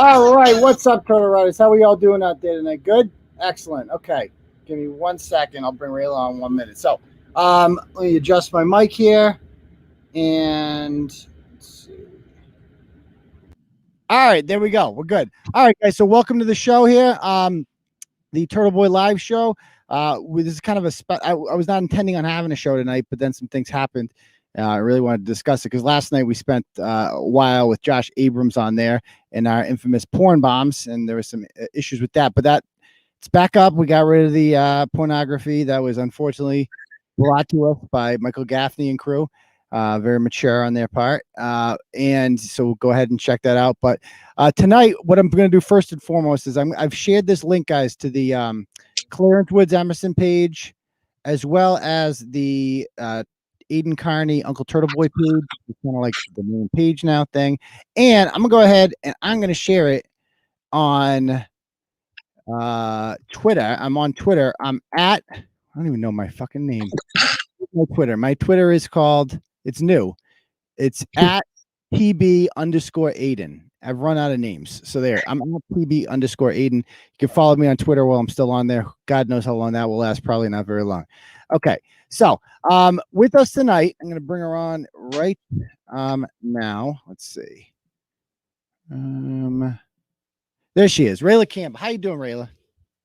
All right, what's up, Turtle Riders? How are y'all doing out there tonight? Good? Excellent. Okay, give me 1 second. I'll bring Rayla on 1 minute. So, let me adjust my mic here, and let's see. All right, there we go. We're good. All right, guys. So, welcome to the show here, the Turtle Boy Live Show. This is kind of a I was not intending on having a show tonight, but then some things happened. I really wanted to discuss it because last night we spent a while with Josh Abrams on there and our infamous porn bombs, and there were some issues with that. But it's back up. We got rid of the pornography that was unfortunately brought to us by Michael Gaffney and crew. Very mature on their part, and so we'll go ahead and check that out. But tonight, what I'm going to do first and foremost is I've shared this link, guys, to the Clarence Woods Emerson page, as well as the Aidan Kearney Uncle Turtleboy page. It's kind of like the main page now thing. And I'm gonna go ahead and I'm gonna share it on Twitter. I'm on Twitter. I'm at, I don't even know my fucking name. My Twitter. My Twitter is called, it's new. It's at PB_Aidan. I've run out of names. So there, I'm at PB_Aidan. You can follow me on Twitter while I'm still on there. God knows how long that will last. Probably not very long. Okay. So with us tonight, I'm going to bring her on right now. Let's see. There she is, Rayla Campbell. How you doing, Rayla?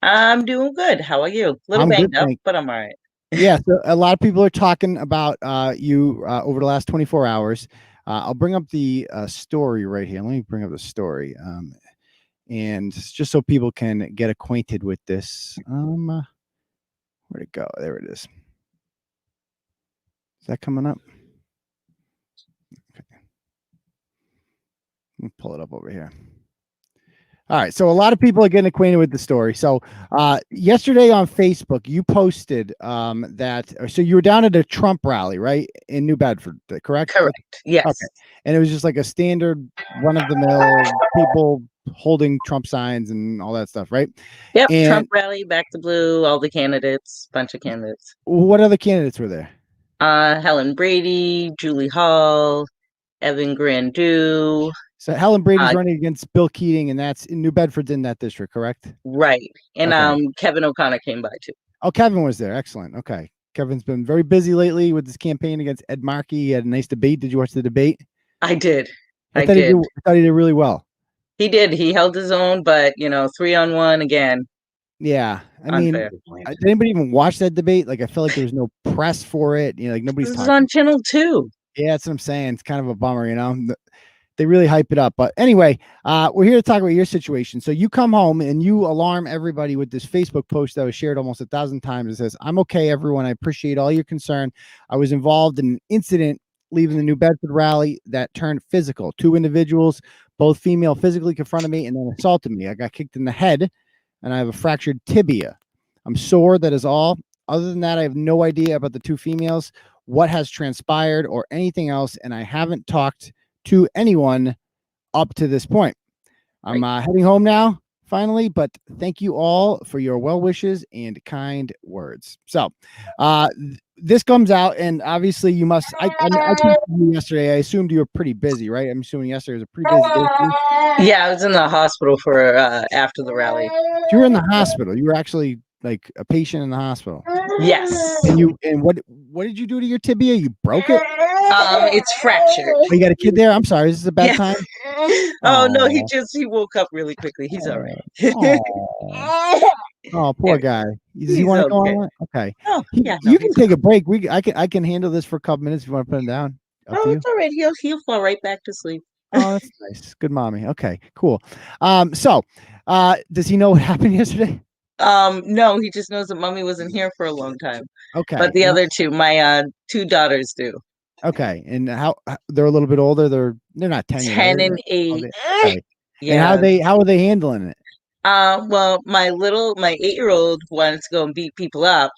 I'm doing good. How are you? A little banged up, but I'm all right. Yeah, so a lot of people are talking about you over the last 24 hours. I'll bring up the story right here. Let me bring up the story. And just so people can get acquainted with this. Where'd it go? There it is. Is that coming up? Okay. Let me pull it up over here. All right. So a lot of people are getting acquainted with the story. So yesterday on Facebook, you posted so you were down at a Trump rally, right? In New Bedford, correct? Correct. Yes. Okay. And it was just like a standard run-of-the-mill people holding Trump signs and all that stuff, right? Yep. And Trump rally, back to blue, all the candidates, bunch of candidates. What other candidates were there? Helen Brady, Julie Hall, Evan Grandu. So Helen Brady's running against Bill Keating, and that's in New Bedford's in that district, correct? Right. And okay. Kevin O'Connor came by too. Oh, Kevin was there. Excellent. Okay. Kevin's been very busy lately with his campaign against Ed Markey. He had a nice debate. Did you watch the debate? I did. I thought he did really well. He did. He held his own, but 3-on-1 again. Yeah. I mean, did anybody even watch that debate? Like, I feel like there was no press for it. Like nobody's talking. This is on Channel 2. Yeah, that's what I'm saying. It's kind of a bummer, They really hype it up. But anyway, we're here to talk about your situation. So you come home and you alarm everybody with this Facebook post that was shared almost 1,000 times. It says, "I'm okay, everyone. I appreciate all your concern. I was involved in an incident leaving the New Bedford rally that turned physical. 2 individuals, both female, physically confronted me and then assaulted me. I got kicked in the head and I have a fractured tibia. I'm sore. That is all. Other than that, I have no idea about the 2 females, what has transpired or anything else. And I haven't talked to anyone up to this point. I'm heading home now. finally, but thank you all for your well wishes and kind words. So, this comes out, and obviously you must. I talked to you yesterday. I assumed you were pretty busy, right? I'm assuming yesterday was a pretty busy day for you. Yeah, I was in the hospital for after the rally. You were in the hospital. You were actually like a patient in the hospital. Yes. And what did you do to your tibia? You broke it? It's fractured. Oh, you got a kid there? I'm sorry. Is this a bad time? Oh no, he woke up really quickly. He's all right. Oh, poor guy. Does he He's want to go okay. on? Okay. Oh, yeah. You can take a break. I can handle this for a couple minutes if you want to put him down. Up to you. It's all right. He'll fall right back to sleep. Oh, that's nice. Good mommy. Okay, cool. So does he know what happened yesterday? No, he just knows that mommy wasn't here for a long time. Okay. But the other two, my two daughters do. Okay. And how they're a little bit older? They're not 10 yet. 10 and 8. Okay. Yeah. And how are they handling it? Well, my 8-year-old wanted to go and beat people up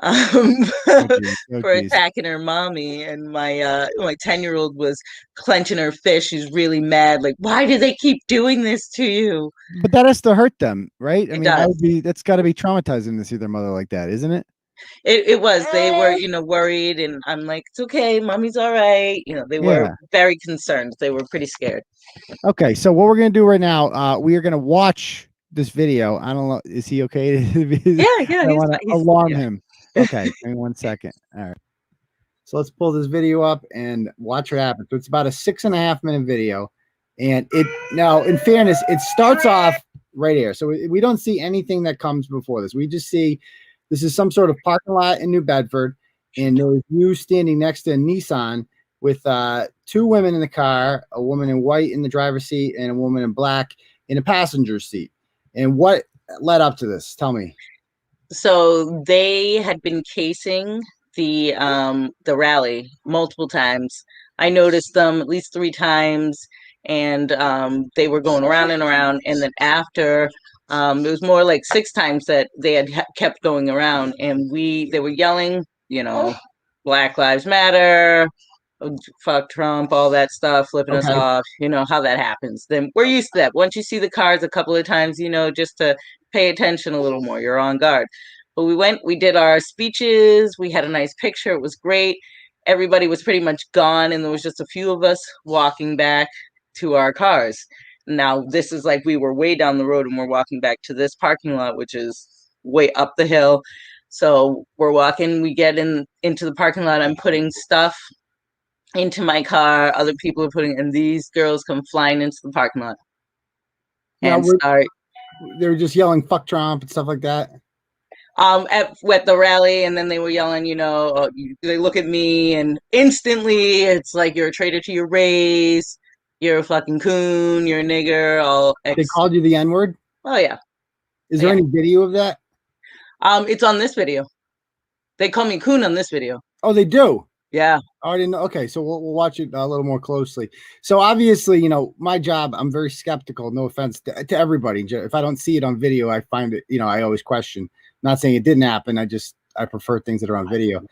for attacking her mommy, and my 10-year-old was clenching her fist. She's really mad, like, why do they keep doing this to you? But that has to hurt them, right? I mean, does. that's got to be traumatizing to see their mother like that, isn't it? It was. They were, worried, and I'm like, it's okay, mommy's all right. They were very concerned. They were pretty scared. Okay, so what we're gonna do right now, we are gonna watch this video. I don't know, is he okay? Yeah. I want to alarm him. Okay, give me 1 second. All right. So let's pull this video up and watch what happens. So it's about a 6.5-minute video, and in fairness, it starts off right here. So we don't see anything that comes before this. We just see this is some sort of parking lot in New Bedford, and there's you standing next to a Nissan with two women in the car, a woman in white in the driver's seat and a woman in black in a passenger seat. And what led up to this? Tell me. So they had been casing the rally multiple times. I noticed them at least 3 times, and they were going around and around. And then after, it was more like 6 times that they had kept going around, and they were yelling, Black Lives Matter, fuck Trump, all that stuff, flipping us off. You know how that happens. Then we're used to that. Once you see the cars a couple of times, just to pay attention a little more, you're on guard. But we did our speeches, we had a nice picture, it was great. Everybody was pretty much gone, and there was just a few of us walking back to our cars. Now, this is like we were way down the road, and we're walking back to this parking lot, which is way up the hill. So we're walking, we get into the parking lot, I'm putting stuff into my car, other people are and these girls come flying into the parking lot and start. They were just yelling "fuck Trump" and stuff like that. At the rally, and then they were yelling, they look at me, and instantly it's like, you're a traitor to your race, you're a fucking coon, you're a nigger. They called you the N-word? Oh yeah. Is there any video of that? It's on this video. They call me coon on this video. Oh, they do? Yeah. Oh, I didn't know. Okay, so we'll watch it a little more closely. So obviously, my job, I'm very skeptical. No offense to everybody. If I don't see it on video, I find it, I always question. Not saying it didn't happen. I prefer things that are on video.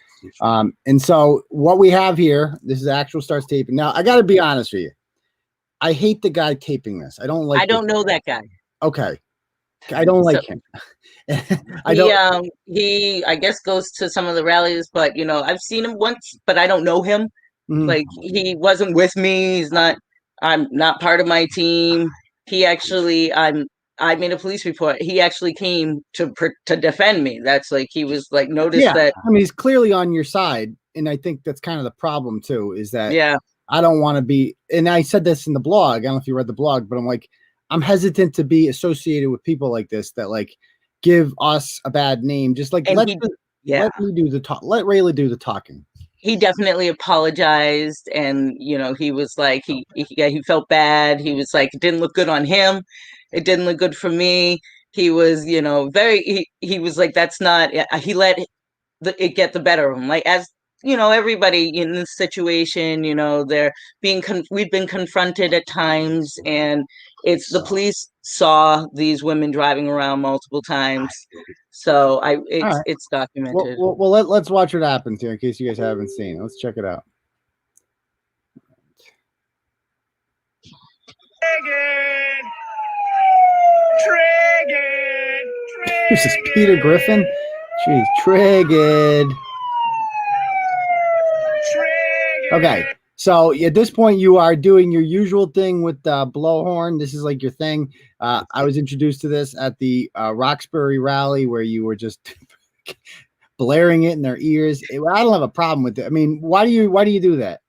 And so what we have here, this is actual starts taping. Now, I got to be honest with you. I hate the guy taping this. I don't like. I don't know that guy. Okay. I don't like him. He I guess goes to some of the rallies, but I've seen him once, but I don't know him. Mm-hmm. Like, he wasn't with me. I'm not part of my team. He actually, I made a police report. He actually came to defend me. That's like, he was like, noticed that. I mean, he's clearly on your side. And I think that's kind of the problem too, is that I don't want to be, and I said this in the blog. I don't know if you read the blog, but I'm like, I'm hesitant to be associated with people like this that like give us a bad name. Just like let me do the talk. Let Rayla do the talking. He definitely apologized, and he was like, he felt bad. He was like, it didn't look good on him. It didn't look good for me. He was, very. He was like, that's not. He let it get the better of him. Like, as everybody in this situation, they're we've been confronted at times, and it's the police saw these women driving around multiple times. So it's documented. Well, let's watch what happens here in case you guys haven't seen it. Let's check it out. Trigger! This is Peter Griffin. Jeez, triggered. Okay, so at this point, you are doing your usual thing with the blowhorn. This is like your thing. I was introduced to this at the Roxbury rally where you were just blaring it in their ears. I don't have a problem with it. I mean, why do you do that?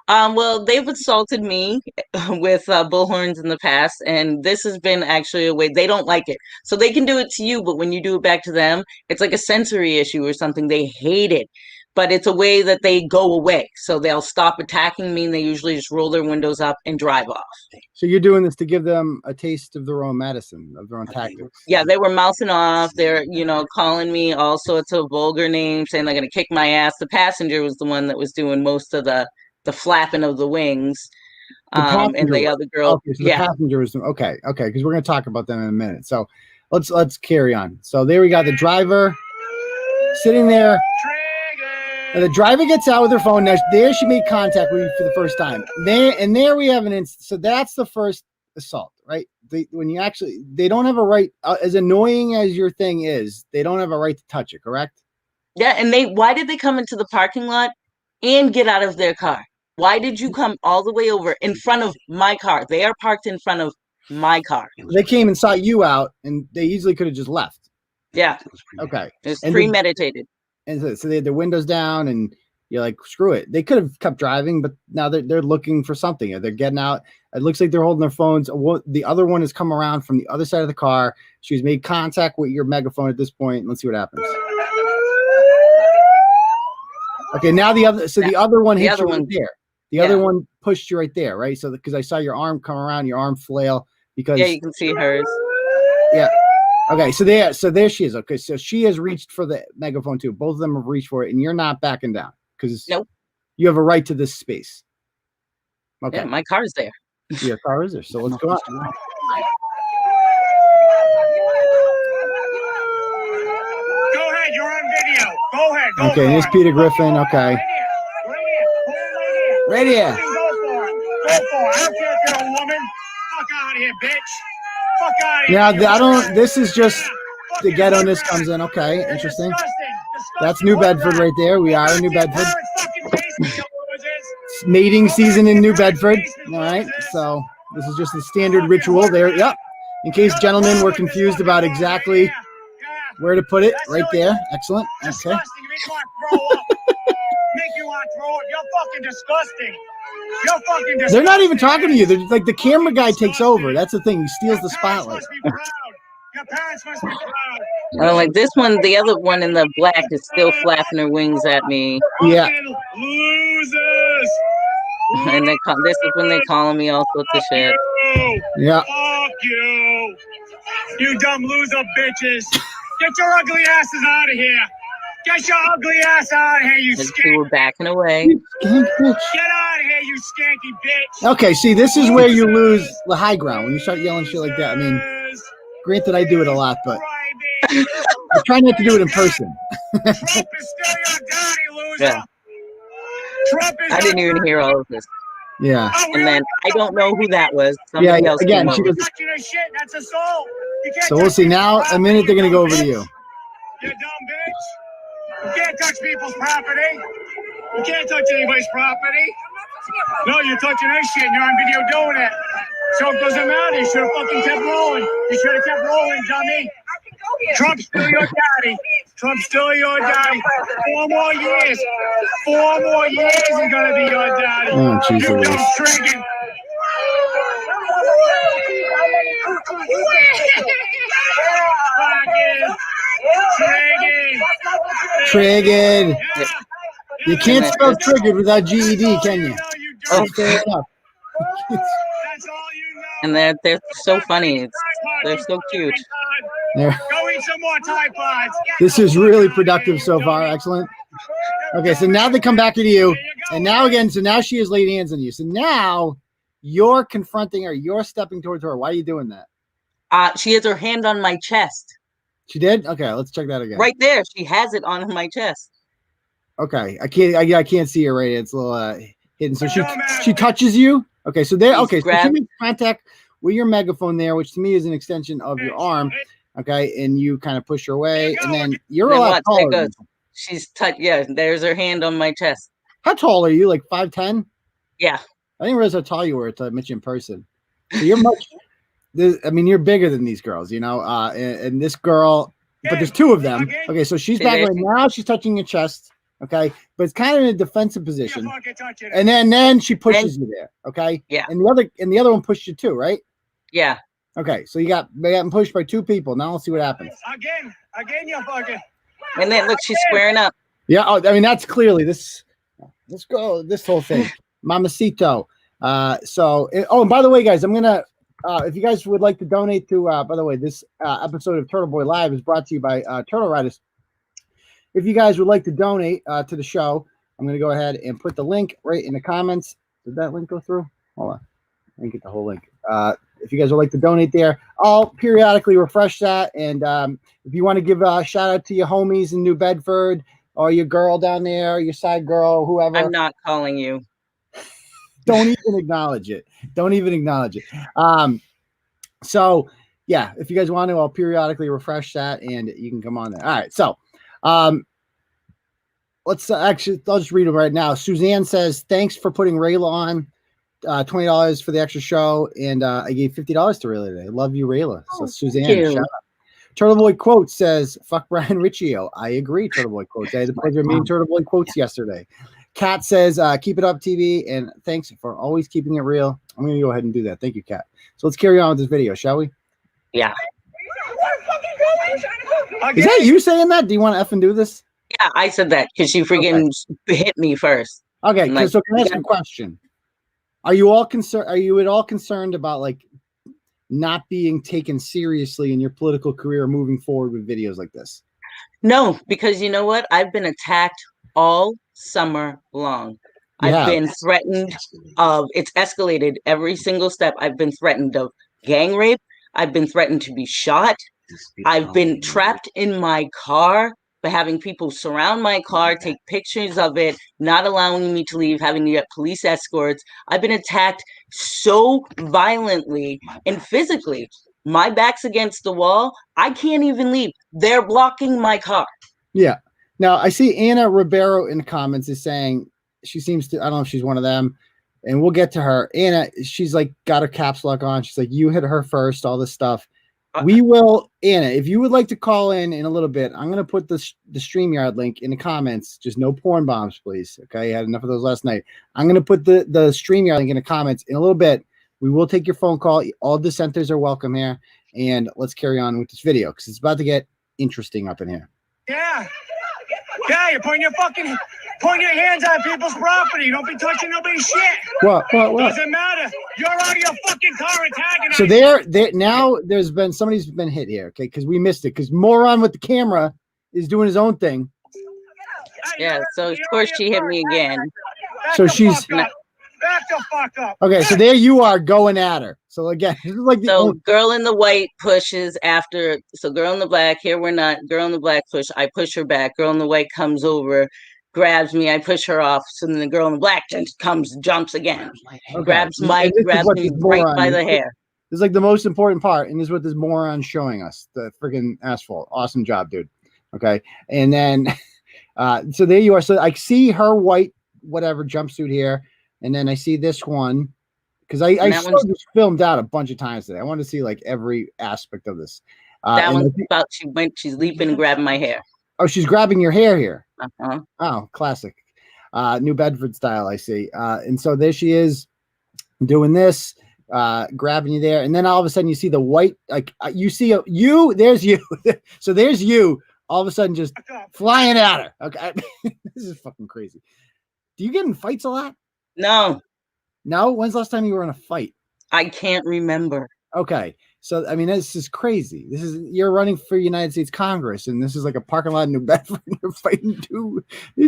Well, they've assaulted me with bullhorns in the past, and this has been actually a way they don't like it. So they can do it to you, but when you do it back to them, it's like a sensory issue or something. They hate it, but it's a way that they go away. So they'll stop attacking me, and they usually just roll their windows up and drive off. So you're doing this to give them a taste of their own medicine, of their own tactics. Yeah, they were mouthing off. They're, calling me all sorts of vulgar names, saying they're going to kick my ass. The passenger was the one that was doing most of the flapping of the wings, and the other girl. Okay, so the passenger was okay, because we're going to talk about them in a minute. So let's carry on. So there we got the driver sitting there. And the driver gets out with her phone. Now there she made contact with you for the first time. There we have an instance. So that's the first assault, right? They don't have a right. As annoying as your thing is, they don't have a right to touch it. Correct? Yeah, and why did they come into the parking lot and get out of their car? Why did you come all the way over in front of my car? They are parked in front of my car. They came and sought you out, and they easily could have just left. Yeah. Okay. It's premeditated. And so they had their windows down, and you're like, screw it. They could have kept driving, but now they're looking for something. They're getting out. It looks like they're holding their phones. The other one has come around from the other side of the car. She's made contact with your megaphone at this point. Let's see what happens. Okay, now the other one hit you right there. The other one pushed you right there, right? So because I saw your arm come around, your arm flail because you can see hers. Yeah. Okay, so there she is. Okay, so she has reached for the megaphone too. Both of them have reached for it, and you're not backing down because you have a right to this space. Okay, yeah, my car's there. Your car is there. So let's go out. Go ahead, you're on video. Go ahead. Okay, here's Peter Griffin. Okay. Right here. Go for it. I don't care if you're a woman. Fuck out of here, bitch. Fuck out of here. Yeah, this is just the ghetto-ness comes in. Okay, interesting. That's New Bedford right there. We are in New Bedford. It's mating season in New Bedford. All right, so this is just the standard ritual there. Yep. In case gentlemen were confused about exactly where to put it, right there. Excellent. Okay. Make you want to throw up. You're fucking disgusting. You're fucking disgusting. They're not even talking to you. They're like the camera guy takes over. That's the thing. He steals the spotlight. Your parents must be proud. Like this one, the other one in the black is still flapping her wings at me. Yeah. Losers. And this is when they're calling me all sorts of shit. Yeah. Fuck you. You dumb loser bitches. Get your ugly asses out of here. Get your ugly ass out of here, you skanky. We're backing away. Get out of here, you skanky bitch. Okay, see, this is where you lose the high ground when you start yelling shit like that. I mean, granted, I do it a lot, but I try not to do it in person. Trump is still your daddy, loser. Yeah. I didn't even hear all of this. Yeah. And then I don't know who that was. Somebody else again, she was touching her shit. That's assault. So we'll see. Now, a minute, they're going to go over to you. You dumb bitch. You can't touch people's property. You can't touch anybody's property. No, you're touching her shit and you're on video doing it. So it doesn't matter. You should have fucking kept rolling. You should have kept rolling, dummy. Trump's still your daddy. Trump's still your daddy. 4 more years. 4 more years he's gonna be your daddy. Oh, Jesus. You dumb trigger. Triggered. You can't spell triggered without GED, can you? Oh, fair enough. And they're so funny. They're so cute. Go eat some more Tide Pods. This is really productive so far. Excellent. Okay, so now they come back to you. And now again, so now she has laid hands on you. So now you're confronting her. You're stepping towards her. Why are you doing that? She has her hand on my chest. She did? Okay, let's check that again. Right there. She has it on my chest. Okay. I can't see her right. It's a little hidden. So she touches you. Okay, so there. Okay, so she makes contact with your megaphone there, which to me is an extension of your arm. Okay, and you kind of push her away, and then you're a Then lot watch, taller. there goes. She's yeah, there's her hand on my chest. How tall are you? Like 5'10"? Yeah. I didn't realize how tall you were until I met you in person. So you're much. I mean, you're bigger than these girls, you know. And this girl, but there's two of them. Okay, so she's back right now. She's touching your chest. Okay, but it's kind of in a defensive position. And then she pushes you there. Okay. Yeah. And the other one pushed you too, right? Yeah. Okay, so you got pushed by two people. Now let's see what happens. Again, you fucking. And then look, she's squaring up. Yeah. Oh, I mean, that's clearly this. Let's go. This whole thing, Mamacito. And by the way, guys, I'm gonna. If you guys would like to donate to, by the way, this episode of Turtle Boy Live is brought to you by Turtle Riders. If you guys would like to donate to the show, I'm going to go ahead and put the link right in the comments. Did that link go through? Hold on. I didn't get the whole link. If you guys would like to donate there, I'll periodically refresh that. And if you want to give a shout out to your homies in New Bedford or your girl down there, your side girl, whoever. I'm not calling you. Don't even acknowledge it. Don't even acknowledge it. So yeah, if you guys want to, I'll periodically refresh that and you can come on there. All right. So, let's I'll just read them right now. Suzanne says, thanks for putting Rayla on, $20 for the extra show. And, I gave $50 to Rayla today. Love you, Rayla. So Suzanne, shout out. Turtleboy Quotes says, fuck Brian Riccio. I agree. Turtleboy Quotes. I had the pleasure of meeting Turtleboy Quotes yesterday. Kat says, keep it up, TV, and thanks for always keeping it real. I'm going to go ahead and do that. Thank you, Kat. So let's carry on with this video, shall we? Yeah. Is that you saying that? Do you want to effing do this? Yeah, I said that because she freaking hit me first. Okay, like, so can I ask a question? Are you all concerned? Are you at all concerned about like not being taken seriously in your political career moving forward with videos like this? No, because you know what? I've been attacked all summer long. I've been threatened of, it's escalated every single step. I've been threatened of gang rape. I've been threatened to be shot. I've been trapped in my car by having people surround my car, take pictures of it, not allowing me to leave, having to get police escorts. I've been attacked so violently and physically. My back's against the wall. I can't even leave. They're blocking my car. Yeah. Now, I see Anna Ribeiro in the comments is saying she seems to, I don't know if she's one of them, and we'll get to her. Anna, she's like got her caps lock on. She's like, you hit her first, all this stuff. We will, Anna, if you would like to call in a little bit, I'm going to put the StreamYard link in the comments. Just no porn bombs, please. Okay. I had enough of those last night. I'm going to put the StreamYard link in the comments in a little bit. We will take your phone call. All dissenters are welcome here. And let's carry on with this video because it's about to get interesting up in here. Yeah. Yeah, you're pointing your hands on people's property. Don't be touching nobody's shit. What? Doesn't matter. You're out of your fucking car attacking us. So there now somebody's been hit here, okay? Because we missed it. Because moron with the camera is doing his own thing. Yeah, so of course she hit me again. So she's back the fuck up. Okay, so there you are going at her. So again, this is like so girl in the white pushes after. So girl in the black, here we're not. Girl in the black push. I push her back. Girl in the white comes over, grabs me. I push her off. So then the girl in the black jumps again. Okay. Grabs me right by the hair. This is like the most important part, and this is what this moron's showing us. The freaking asphalt. Awesome job, dude. Okay, and then so there you are. So I see her white whatever jumpsuit here, and then I see this one. Because I saw this filmed out a bunch of times today. I want to see like every aspect of this. That one's about she's leaping and grabbing my hair. Oh, she's grabbing your hair here. Uh-huh. Oh, classic. New Bedford style, I see. And so there she is doing this, grabbing you there. And then all of a sudden you see the white, like you see there's you. So there's you all of a sudden just flying at her. Okay. This is fucking crazy. Do you get in fights a lot? No. No? When's the last time you were in a fight? I can't remember. Okay. So, I mean, this is crazy. You're running for United States Congress, and this is like a parking lot in New Bedford, and you're fighting two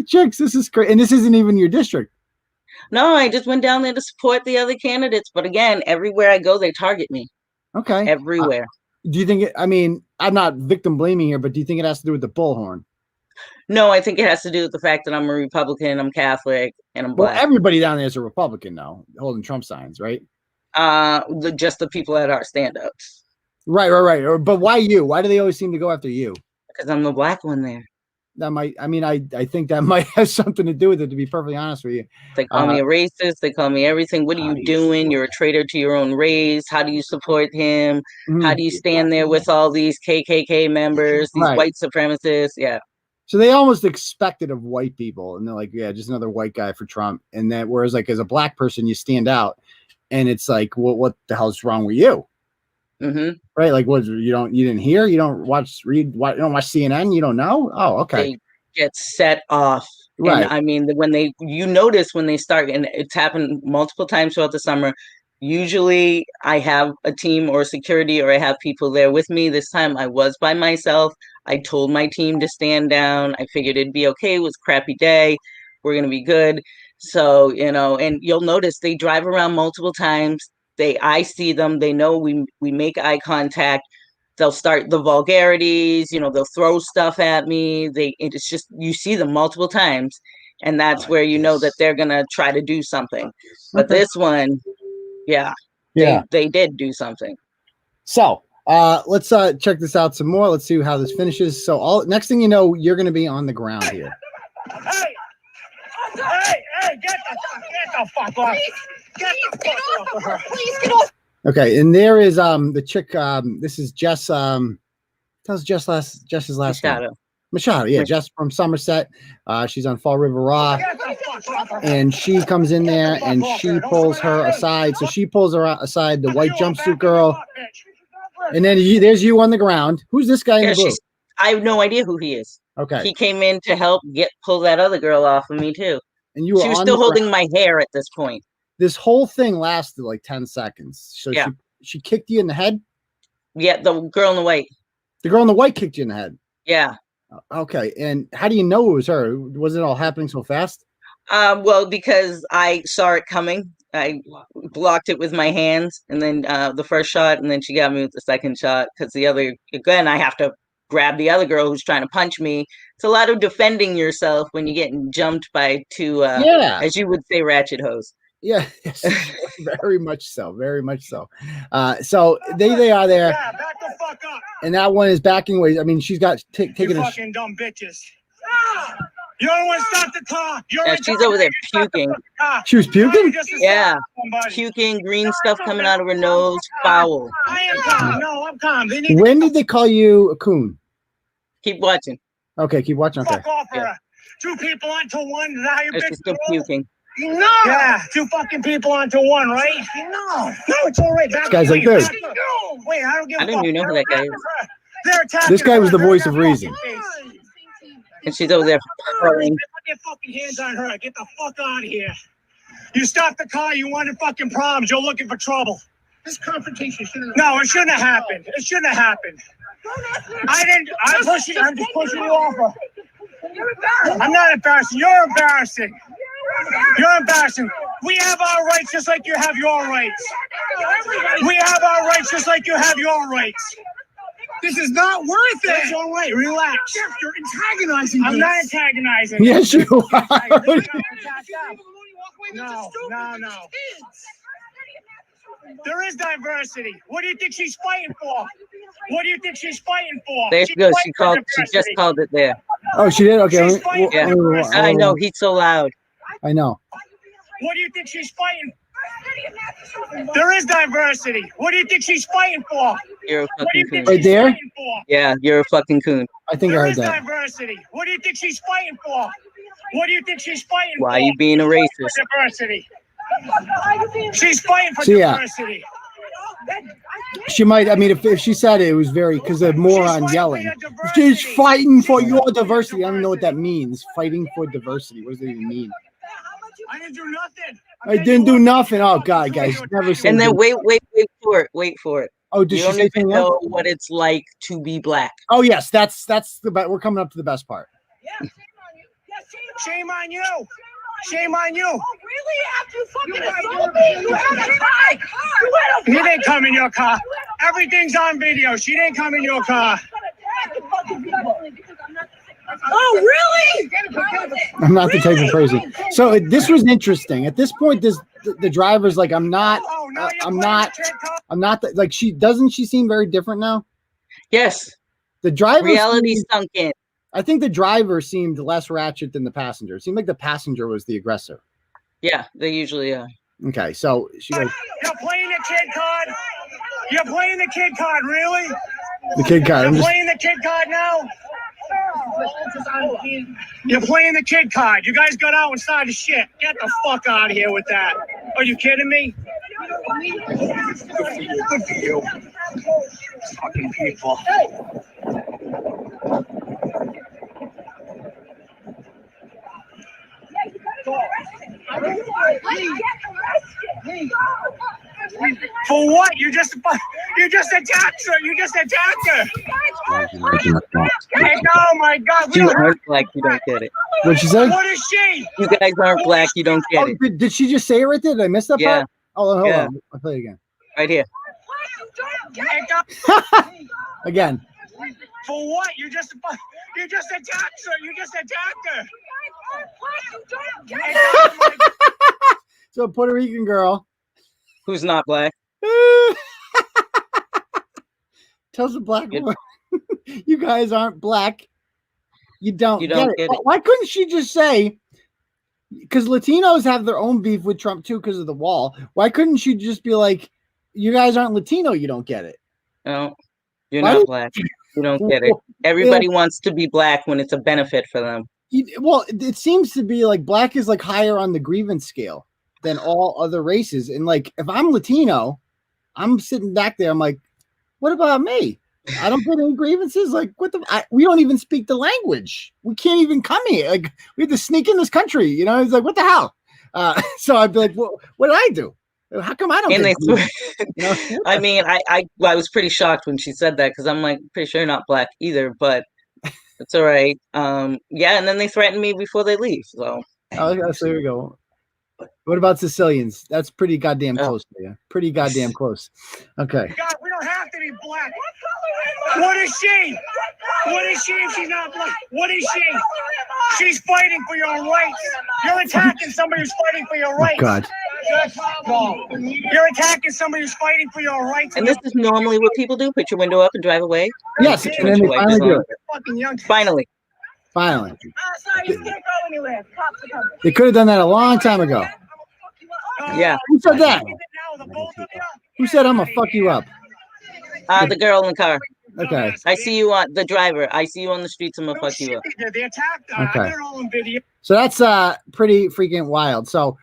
chicks. This is crazy. And this isn't even your district. No, I just went down there to support the other candidates. But again, everywhere I go, they target me. Okay. Everywhere. Do you think I'm not victim blaming here, but do you think it has to do with the bullhorn? No, I think it has to do with the fact that I'm a Republican, I'm Catholic, and I'm black. Well, everybody down there is a Republican now, holding Trump signs, right? Just the people at our stand-ups. Right. But why you? Why do they always seem to go after you? Because I'm the black one there. That might, I think that might have something to do with it, to be perfectly honest with you. They call me a racist. They call me everything. What are you doing? You're a traitor to your own race. How do you support him? How do you stand there with all these KKK members, these white supremacists? Yeah. So they almost expect it of white people. And they're like, yeah, just another white guy for Trump. And that, whereas like as a black person, you stand out and it's like, what the hell's wrong with you? Right? Like, what, you didn't hear? You don't you don't watch CNN? You don't know? Oh, okay. They get set off. Right. And I mean, you notice when they start, and it's happened multiple times throughout the summer. Usually I have a team or security, or I have people there with me. This time I was by myself. I told my team to stand down. I figured it'd be okay. It was a crappy day. We're going to be good. So, and you'll notice they drive around multiple times. I see them. They know we make eye contact. They'll start the vulgarities, they'll throw stuff at me. It's just, you see them multiple times, and that's where you know that they're going to try to do something. But this one, they did do something. So let's check this out some more. Let's see how this finishes. So next thing you know, you're going to be on the ground here. Hey, get the fuck off. Get the fuck off her. Please get off. Okay, and there is the chick. This is Jess. Tells Jess's last name. Machado. Yeah, Jess from Somerset. She's on Fall River Raw, and she comes in there and she pulls her aside. So she pulls her aside, the white jumpsuit girl, and then there's you on the ground. Who's this guy in the blue? I have no idea who he is. Okay, he came in to help pull that other girl off of me too. And she was still holding my hair at this point. This whole thing lasted like 10 seconds. So she kicked you in the head? Yeah, the girl in the white. The girl in the white kicked you in the head? Yeah. Okay. And how do you know it was her? Was it all happening so fast? Well, because I saw it coming. I blocked it with my hands, and then the first shot, and then she got me with the second shot, because I have to grab the other girl who's trying to punch me. It's a lot of defending yourself when you're getting jumped by two, as you would say, ratchet hoes. Yeah, yes, very much so. So they are there. Yeah, back the fuck up. And that one is backing away. I mean, she's got taking a fucking dumb bitches. You don't want to stop the car. She's over there puking. She was puking? Yeah, puking, green stuff coming out of her nose. Foul. I am calm. No, I'm calm. When did they call you a coon? Keep watching. Okay, keep watching. Okay. Fuck off her. Two people onto one. Now you're She's still puking. No. Yeah, two fucking people onto one, right? No, it's all right. This guy's like this. Wait, I don't give a fuck. I didn't even know who that guy is. This guy was the voice of reason. And she's over there purring. Put your fucking hands on her. Get the fuck out of here. You stopped the car. You wanted fucking problems. You're looking for trouble. This confrontation shouldn't have happened. No, it shouldn't have happened. It shouldn't have happened. I'm just pushing you off her. I'm not embarrassing. You're embarrassing. You're embarrassing. We have our rights just like you have your rights. We have our rights just like you have your rights. This is not worth it. It's all right. Relax. Jeff, you're antagonizing me. I'm not antagonizing. Yes, you are. No. There is diversity. What do you think she's fighting for? There she goes. She just called it there. Oh, she did? Okay. Yeah. I know. He's so loud. I know. What do you think she's fighting? There is diversity. What do you think she's fighting for? You're a fucking coon. Right there? Yeah, you're a fucking coon. I think I heard that. There is diversity. What do you think she's fighting for? Why are you being a racist? Diversity. She's fighting for diversity. She might, I mean, if she said it was very, because of moron yelling. She's fighting for your diversity. I don't know what that means. Fighting for diversity. What does it even mean? I didn't do nothing. I didn't do nothing. Oh, God, guys. Never said. And then wait for it. Oh, did you she don't even know what it's like to be black. Oh, yes. That's we're coming up to the best part. Yeah, shame on you. Shame on you. Oh, really? After you fucking assault me, you had a car. He didn't come in your car. Everything's on video. She didn't come in your car. Oh, really? I'm not the type of person. So this was interesting. At this point, the driver's like, I'm not I'm not like she doesn't. She seem very different now. Yes. The driver Reality sunk in. I think the driver seemed less ratchet than the passenger. It seemed like the passenger was the aggressor. Yeah, they usually are. Okay, so she goes. You're playing the kid card. You're playing the kid card, really? The kid card. You're playing the kid card now. You're playing the kid card. You guys got out and started shit. Get the fuck out of here with that. Are you kidding me? Good for you. Fucking people. For what? You just attacked her. You just attacked her. Oh my God. You aren't black, you don't get it. What'd she say? What is she? You guys aren't black, you don't get it. Did she just say it right there? Did I miss that Yeah. part? Hold Yeah. on. I'll play it again. Right here. Again. For what? You just attacked her. You just attacked her. So a Puerto Rican girl Who's not black? tells a black woman, "You guys aren't black. You don't get it." Why couldn't she just say? Because Latinos have their own beef with Trump too because of the wall. Why couldn't she just be like, "You guys aren't Latino. You don't get it." No, you're not black. You don't get it. Everybody wants to be black when it's a benefit for them. Well, it seems to be like black is like higher on the grievance scale than all other races. And like, if I'm Latino, I'm sitting back there. I'm like, what about me? I don't get any grievances. Like, we don't even speak the language. We can't even come here. Like, we have to sneak in this country. You know, it's like, what the hell? So I'd be like, well, what did I do? How come I don't? And you know? I mean, I was pretty shocked when she said that because I'm like, pretty sure you're not black either, but it's all right. Yeah, and then they threatened me before they leave. So so here we go. What about Sicilians? That's pretty goddamn close to you. Pretty goddamn close. Okay. God, we don't have to be black. What is she? What is she if she's not black? What is she? She's fighting for your rights. You're attacking somebody who's fighting for your rights. Oh, God. You're attacking somebody who's fighting for your rights. And this is normally what people do: put your window up and drive away. Yes, and then they finally do it. Finally. You can't go anywhere. Cops are coming. They could have done that a long time ago. Yeah. Who said that? Who said I'm gonna fuck you up? The girl in the car. Okay. I see you on the driver. I see you on the streets. I'm gonna fuck you up. They attacked her. Okay. I got it all on video. So that's pretty freaking wild. So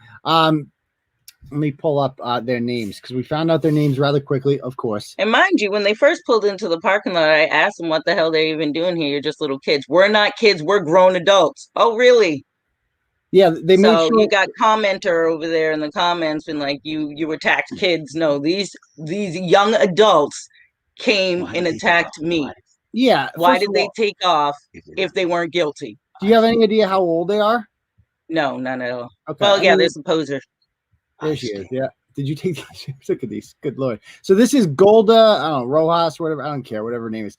let me pull up their names because we found out their names rather quickly, of course. And mind you, when they first pulled into the parking lot, I asked them what the hell they're even doing here. You're just little kids. We're not kids. We're grown adults. Oh, really? Yeah, they made sure. You got commenter over there in the comments and like you attacked kids. No, these young adults came and attacked me. Yeah. Why did they take off if they weren't guilty? Do you have any idea how old they are? No, none at all. Okay. Well, yeah, there's a poser. There she is. Yeah. Did you take these? Look at these. Good Lord. So this is Golda, I don't know, Rojas, whatever. I don't care, whatever her name is.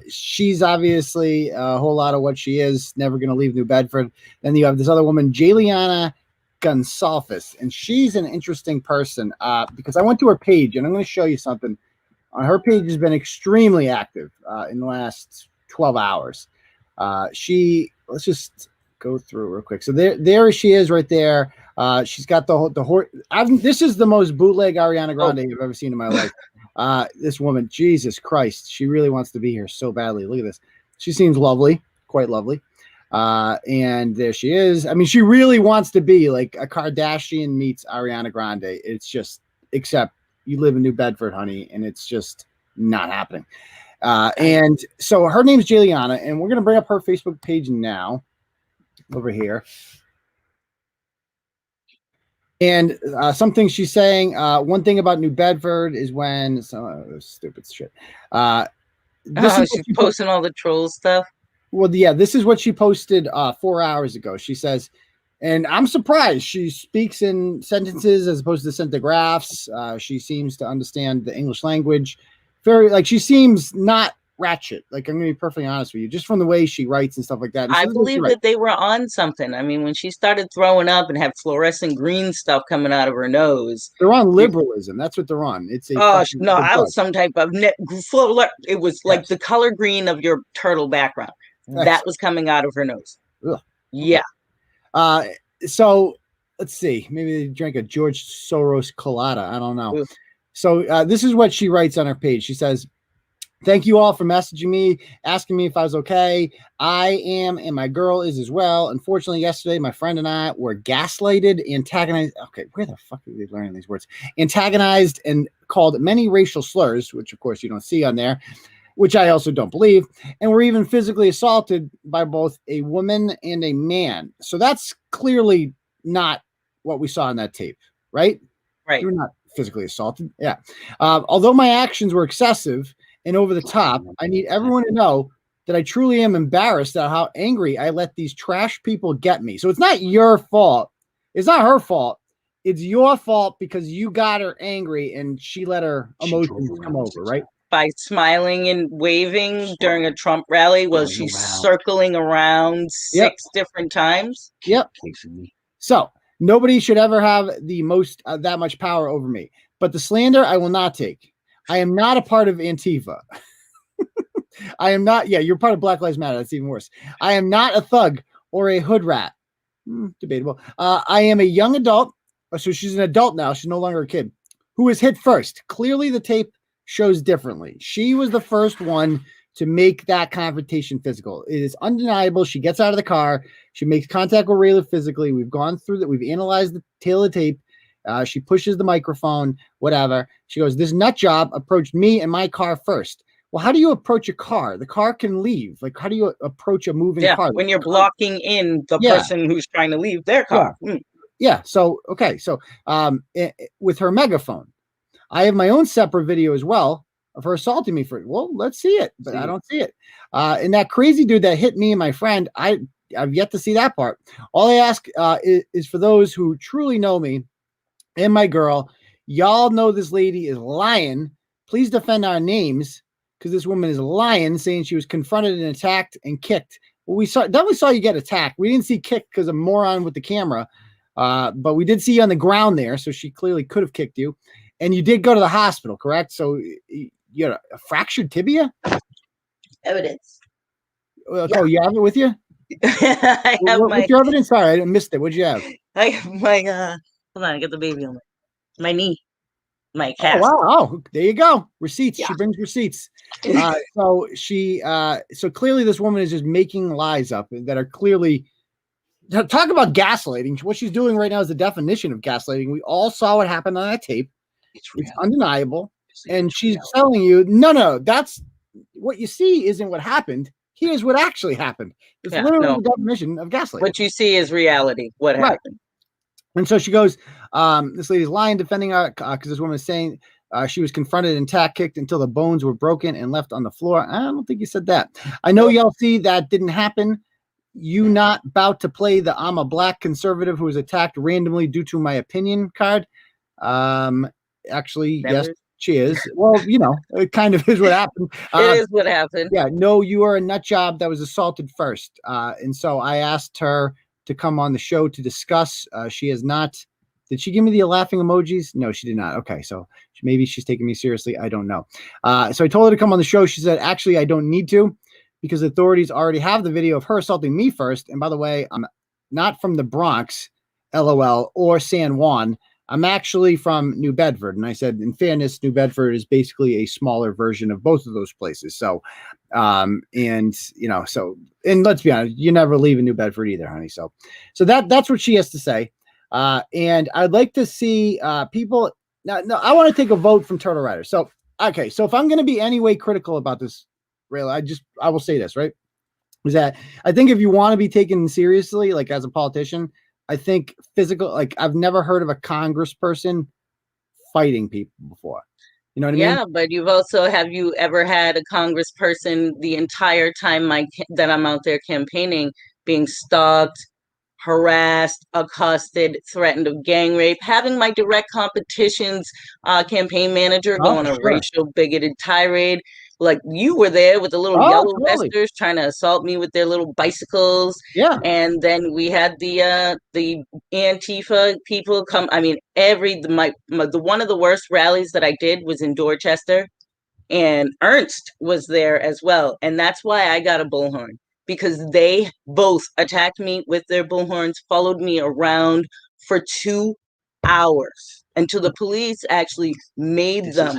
She's obviously a whole lot of what she is, never going to leave New Bedford. Then you have this other woman, Jayliana Gonsalves, and she's an interesting person because I went to her page, and I'm going to show you something. Her page has been extremely active in the last 12 hours. Let's just go through real quick. So there she is right there. She's got the horse. This is the most bootleg Ariana Grande I've ever seen in my life. This woman, Jesus Christ, she really wants to be here so badly. Look at this. She seems lovely, quite lovely. And there she is. I mean, she really wants to be like a Kardashian meets Ariana Grande. It's just, except you live in New Bedford, honey, and it's just not happening. And so her name's Jayliana, and we're going to bring up her Facebook page now over here. And something she's saying, one thing about New Bedford is when stupid shit. She's posting all the troll stuff. Well, yeah, this is what she posted 4 hours ago. She says, and I'm surprised she speaks in sentences as opposed to centigraphs. She seems to understand the English language. Very like she seems not rat shit. Like, I'm gonna be perfectly honest with you, just from the way she writes and stuff like that. And I so believe that they were on something. I mean, when she started throwing up and had fluorescent green stuff coming out of her nose. They're on liberalism. That's what they're on. It's a no, I was some type of it was like the color green of your turtle background. That was coming out of her nose. Ugh. Yeah. So let's see. Maybe they drank a George Soros colada. I don't know. Ugh. So this is what she writes on her page. She says, "Thank you all for messaging me, asking me if I was okay. I am, and my girl is as well. Unfortunately, yesterday, my friend and I were gaslighted, antagonized." Okay, where the fuck are they learning these words? Antagonized and called many racial slurs, which of course you don't see on there, which I also don't believe. And we're even physically assaulted by both a woman and a man. So that's clearly not what we saw in that tape, right? Right. You're not physically assaulted. Yeah. Although my actions were excessive and over the top, I need everyone to know that I truly am embarrassed at how angry I let these trash people get me. So it's not your fault. It's not her fault. It's your fault because you got her angry and she let her emotions come over, right? By smiling and waving during a Trump rally while she's circling around 6 different times. Yep. So nobody should ever have the most that much power over me. But the slander I will not take. I am not a part of Antifa. I am not. Yeah, you're part of Black Lives Matter. That's even worse. I am not a thug or a hood rat. Debatable. I am a young adult. So she's an adult now. She's no longer a kid who was hit first. Clearly, the tape shows differently. She was the first one to make that confrontation physical. It is undeniable. She gets out of the car. She makes contact with Rayla physically. We've gone through that. We've analyzed the tail of the tape. She pushes the microphone, whatever. She goes, "This nut job approached me and my car first." Well, how do you approach a car? The car can leave. Like, how do you approach a moving car? When you're blocking in the person who's trying to leave their car. Yeah. So, okay. So, with her megaphone, I have my own separate video as well of her assaulting me for it. Well, let's see it, but I don't see it. And that crazy dude that hit me and my friend, I've yet to see that part. All I ask is for those who truly know me and my girl, y'all know this lady is lying. Please defend our names because this woman is lying, saying she was confronted and attacked and kicked. Well, we definitely saw you get attacked. We didn't see kicked because of moron with the camera, but we did see you on the ground there, so she clearly could have kicked you. And you did go to the hospital, correct? So you had a fractured tibia? Evidence. Oh, you have it with you? I have what's your evidence? Sorry, I missed it. What'd you have? I have my, hold on, I get the baby on my knee. My cast. Oh, wow. Oh, there you go. Receipts. Yeah. She brings receipts. So so clearly this woman is just making lies up that are clearly, talk about gaslighting. What she's doing right now is the definition of gaslighting. We all saw what happened on that tape. It's undeniable. And she's telling you, no, that's what you see isn't what happened. Here's what actually happened. It's literally the definition of gaslighting. What you see is reality. What happened? And so she goes, this lady's lying, defending her because this woman is saying she was confronted and tack kicked until the bones were broken and left on the floor. I don't think you said that. I know y'all see that didn't happen. You not about to play the I'm a black conservative who was attacked randomly due to my opinion card. Actually, yes, she is. Well, it kind of is what happened. It is what happened. Yeah, no, you are a nut job that was assaulted first. And so I asked her to come on the show to discuss. She has not. Did she give me the laughing emojis? No, she did not. Okay, so maybe she's taking me seriously. I don't know. So I told her to come on the show. She said, actually, I don't need to because authorities already have the video of her assaulting me first. And by the way, I'm not from the Bronx, LOL, or San Juan. I'm actually from New Bedford. And I said, in fairness, New Bedford is basically a smaller version of both of those places. So, and let's be honest, you never leave in New Bedford either, honey. So that's what she has to say. And I'd like to see people. Now, I want to take a vote from Turtle Riders. So, okay. So if I'm going to be any way critical about this, Rayla, I will say this, right? Is that I think if you want to be taken seriously, like as a politician, I think physical, like I've never heard of a congressperson fighting people before. You know what I mean? Yeah, but have you ever had a congressperson the entire time that I'm out there campaigning being stalked, harassed, accosted, threatened of gang rape, having my direct competition's campaign manager go on a racial bigoted tirade, Like you were there with the little Oh, yellow totally. vesters trying to assault me with their little bicycles. Yeah. And then we had the Antifa people come. I mean, the one of the worst rallies that I did was in Dorchester, and Ernst was there as well. And that's why I got a bullhorn, because they both attacked me with their bullhorns, followed me around for 2 hours until the police actually made them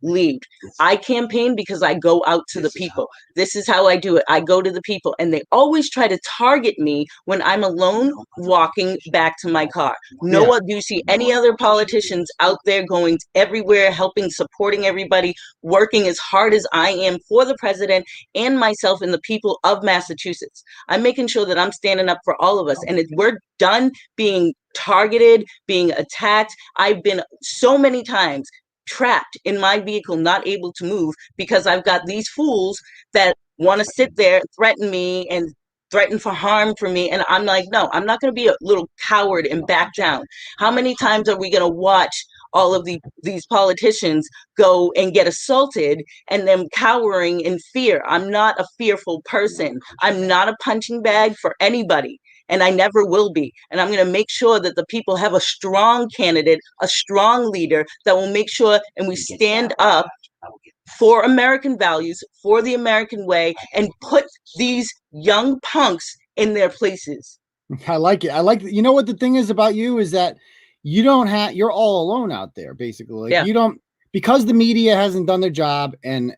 leave. I campaign because I go out to the people. This is how I do it. I go to the people, and they always try to target me when I'm alone walking back to my car. No one, do you see any other politicians out there going everywhere, helping, supporting everybody, working as hard as I am for the president and myself and the people of Massachusetts? I'm making sure that I'm standing up for all of us. And if we're done being targeted, being attacked, I've been so many times trapped in my vehicle, not able to move, because I've got these fools that want to sit there, threaten me and threaten for harm for me. And I'm like, no, I'm not going to be a little coward and back down. How many times are we going to watch all of these politicians go and get assaulted and them cowering in fear? I'm not a fearful person. I'm not a punching bag for anybody. And I never will be. And I'm going to make sure that the people have a strong candidate, a strong leader that will make sure and we stand up for American values, for the American way, and put these young punks in their places. I like it. I like, you know what the thing is about you is that you're all alone out there, basically. Like you don't, because the media hasn't done their job and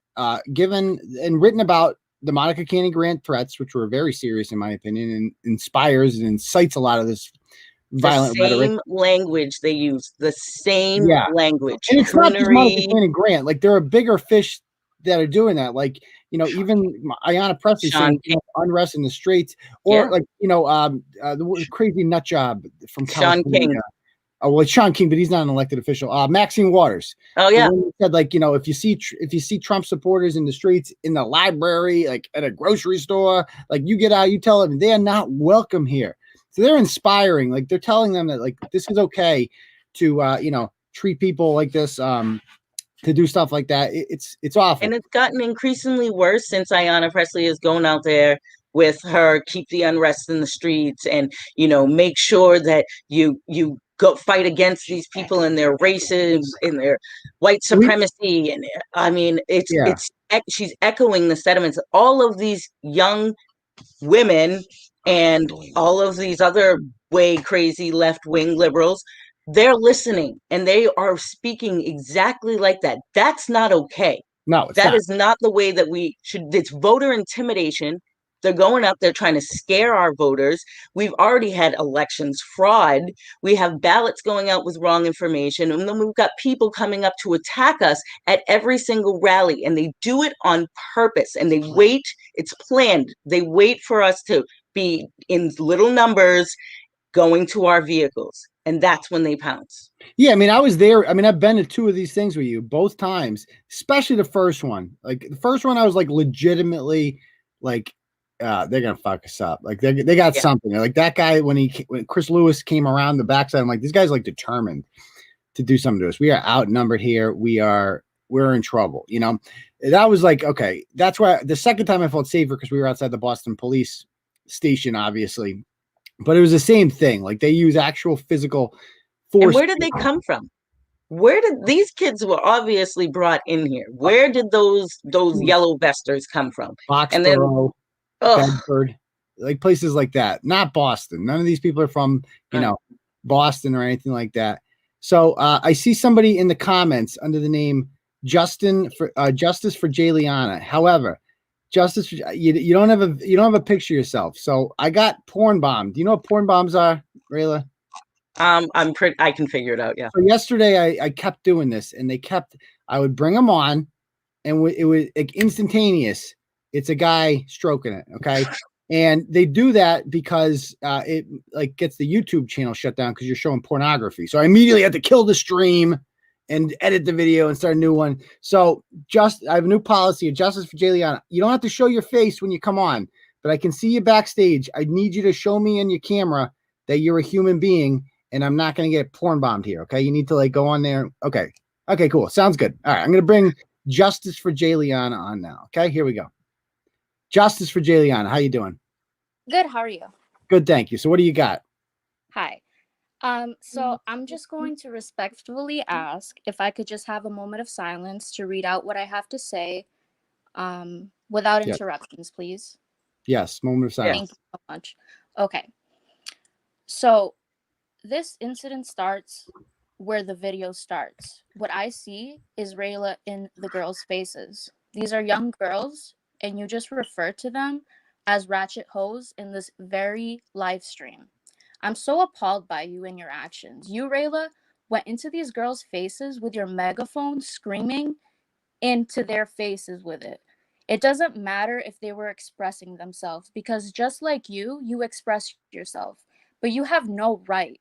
given and written about the Monica Cannon Grant threats, which were very serious in my opinion, and inspires and incites a lot of this violent rhetoric. Language they use, the same language. And it's not just Monica Cannon Grant. Like there are bigger fish that are doing that. Like, you know, even Ayanna Pressley saying unrest in the streets, or like, you know, the crazy nut job from California. Sean King. Oh, well, it's Sean King, but he's not an elected official. Maxine Waters. Oh yeah. Said, like, you know, if you see Trump supporters in the streets, in the library, like at a grocery store, like you get out, you tell them they are not welcome here. So they're inspiring. Like they're telling them that like this is okay to you know, treat people like this, to do stuff like that. It's awful. And it's gotten increasingly worse since Ayanna Pressley is going out there with her keep the unrest in the streets and, you know, make sure that you go fight against these people and their races and their white supremacy. And I mean, she's echoing the sentiments. All of these young women and all of these other way crazy left-wing liberals, they're listening and they are speaking exactly like that. That's not okay. No, that is not the way that we should. It's voter intimidation. They're going up there trying to scare our voters. We've already had elections fraud. We have ballots going out with wrong information. And then we've got people coming up to attack us at every single rally. And they do it on purpose. And they wait. It's planned. They wait for us to be in little numbers going to our vehicles. And that's when they pounce. Yeah, I mean, I was there. I mean, I've been to two of these things with you both times, especially the first one. Like the first one, I was like legitimately like, they're gonna fuck us up. Like they got something. Like that guy when Chris Lewis came around the backside, I'm like, this guy's like determined to do something to us. We are outnumbered here. We're in trouble. You know, that was like, okay. That's why the second time I felt safer because we were outside the Boston police station, obviously. But it was the same thing. Like they use actual physical force. And where did they come from? Where did these kids were obviously brought in here? Where did those yellow vesters come from? Foxborough, Bedford, like places like that. Not Boston. None of these people are from, you know, Boston or anything like that. So I see somebody in the comments under the name Justice for Jay Liana. However, Justice, you don't have a picture of yourself. So I got porn bombed. Do you know what porn bombs are, Rayla? I can figure it out. Yeah. So yesterday I kept doing this, and I would bring them on, and it was like instantaneous. It's a guy stroking it. Okay. And they do that because it like gets the YouTube channel shut down because you're showing pornography. So I immediately had to kill the stream and edit the video and start a new one. So I have a new policy of Justice for Jay Liana. You don't have to show your face when you come on, but I can see you backstage. I need you to show me in your camera that you're a human being, and I'm not going to get porn bombed here. Okay. You need to like go on there. Okay. Okay, cool. Sounds good. All right. I'm going to bring Justice for Jay Liana on now. Okay, here we go. Justice for Jay Liana. How you doing? Good, how are you? Good, thank you. So what do you got? Hi. So I'm just going to respectfully ask if I could just have a moment of silence to read out what I have to say, without Yes. interruptions, please. Yes, moment of silence. Thank you so much. Okay. So this incident starts where the video starts. What I see is Rayla in the girls' faces. These are young girls, and you just refer to them as ratchet hoes in this very live stream. I'm so appalled by you and your actions. You, Rayla, went into these girls' faces with your megaphone, screaming into their faces with it. It doesn't matter if they were expressing themselves, because just like you express yourself, but you have no right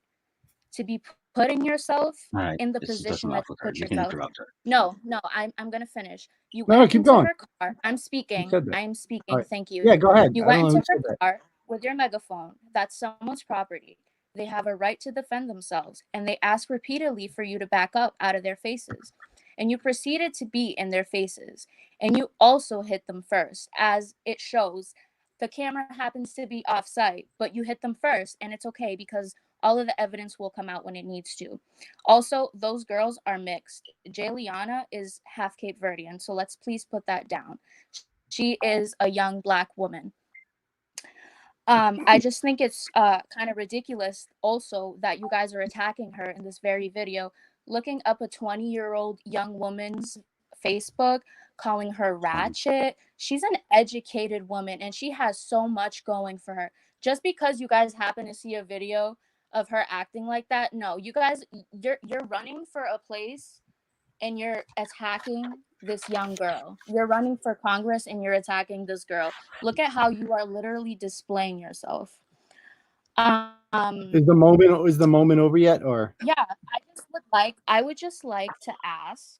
to be putting yourself All right, in the this doesn't position that work you with her. put You can yourself. interrupt her. No, I'm gonna finish. You No, went keep into going. her car. I'm You speaking. said that. I am All speaking. right. Thank you. Yeah, go ahead. You I went don't know into who her said that. car with your megaphone. That's someone's property. They have a right to defend themselves, and they ask repeatedly for you to back up out of their faces. And you proceeded to be in their faces. And you also hit them first, as it shows. The camera happens to be off site, but you hit them first, and it's okay because all of the evidence will come out when it needs to. Also, those girls are mixed. Jayliana is half Cape Verdean, so let's please put that down. She is a young Black woman. I just think it's kind of ridiculous also that you guys are attacking her in this very video, looking up a 20-year-old young woman's Facebook, calling her ratchet. She's an educated woman and she has so much going for her. Just because you guys happen to see a video of her acting like that, no, you guys, you're running for a place and you're attacking this young girl. You're running for Congress and you're attacking this girl. Look at how you are literally displaying yourself. Is the moment over yet, or? Yeah, I would just like to ask,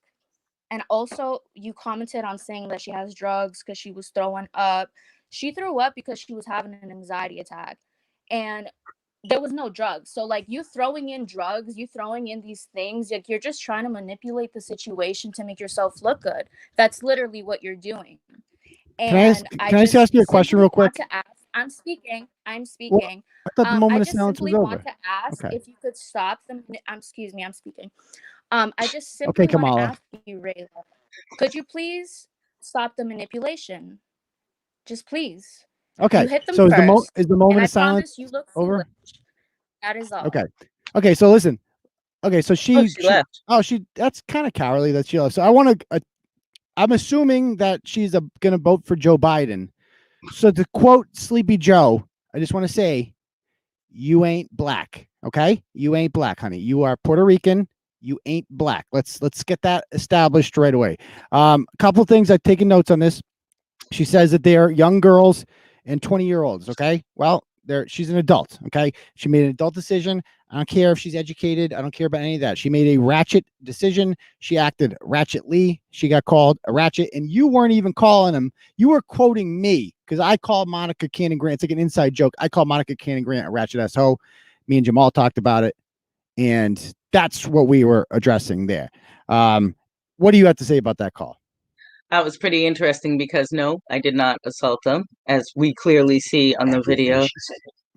and also you commented on saying that she has drugs because she was throwing up. She threw up because she was having an anxiety attack, and there was no drugs. So like, you throwing in drugs, you throwing in these things, like you're just trying to manipulate the situation to make yourself look good. That's literally what you're doing. And Can I just ask you a question real quick? to ask, I'm speaking. Well, I thought the I moment of just silence was simply want over. to ask Okay. if you could stop them. Excuse me, I'm speaking. I just Okay, simply want to Kamala. ask you, Rayla, could you please stop the manipulation? Just please. Okay. You hit them So is first, the and moment I of silence promise you look over? foolish. That is all. Okay. Okay. So listen. Okay. So Oh, she left. that's kind of cowardly that she left. So I'm assuming that she's going to vote for Joe Biden. So to quote Sleepy Joe, I just want to say, you ain't black. Okay. You ain't black, honey. You are Puerto Rican. You ain't black. Let's get that established right away. A couple things I've taken notes on this. She says that they're young girls and 20-year-olds. Okay. Well, she's an adult. Okay. She made an adult decision. I don't care if she's educated. I don't care about any of that. She made a ratchet decision. She acted ratchetly. She got called a ratchet, and you weren't even calling him. You were quoting me because I called Monica Cannon Grant. It's like an inside joke. I called Monica Cannon Grant a ratchet ass hoe. Me and Jamal talked about it, and that's what we were addressing there. What do you have to say about that call? That was pretty interesting because no, I did not assault them, as we clearly see on the video.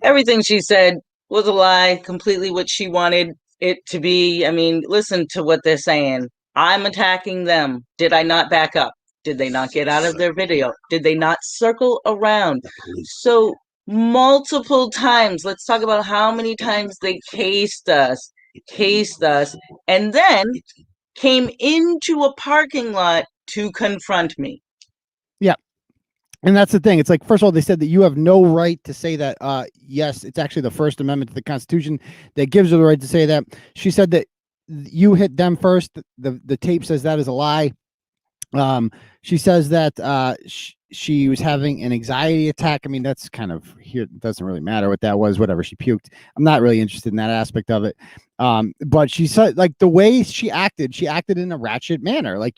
Everything she said was a lie, completely what she wanted it to be. I mean, listen to what they're saying. I'm attacking them. Did I not back up? Did they not get out of their video? Did they not circle around? So multiple times, let's talk about how many times they cased us, and then came into a parking lot to confront me. Yeah. And that's the thing. It's like, first of all, they said that you have no right to say that. Yes, it's actually the First Amendment to the Constitution that gives her the right to say that. She said that you hit them first. The tape says that is a lie. She says that she was having an anxiety attack. I mean, that's kind of here. It doesn't really matter what that was. Whatever, she puked. I'm not really interested in that aspect of it. But she said, like, the way she acted in a ratchet manner. Like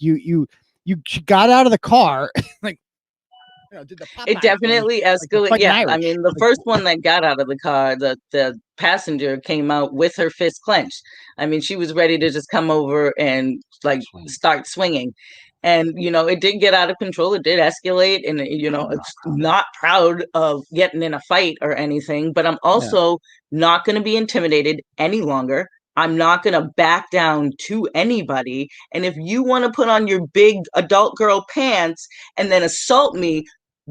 she got out of the car, like, did the Popeye it definitely thing, escalated. like Yeah, Irish. I mean, the first one that got out of the car, the passenger came out with her fist clenched. I mean, she was ready to just come over and like start swinging. And, it did get out of control. It did escalate. And, it's not proud of getting in a fight or anything, but I'm also not going to be intimidated any longer. I'm not going to back down to anybody. And if you want to put on your big adult girl pants and then assault me,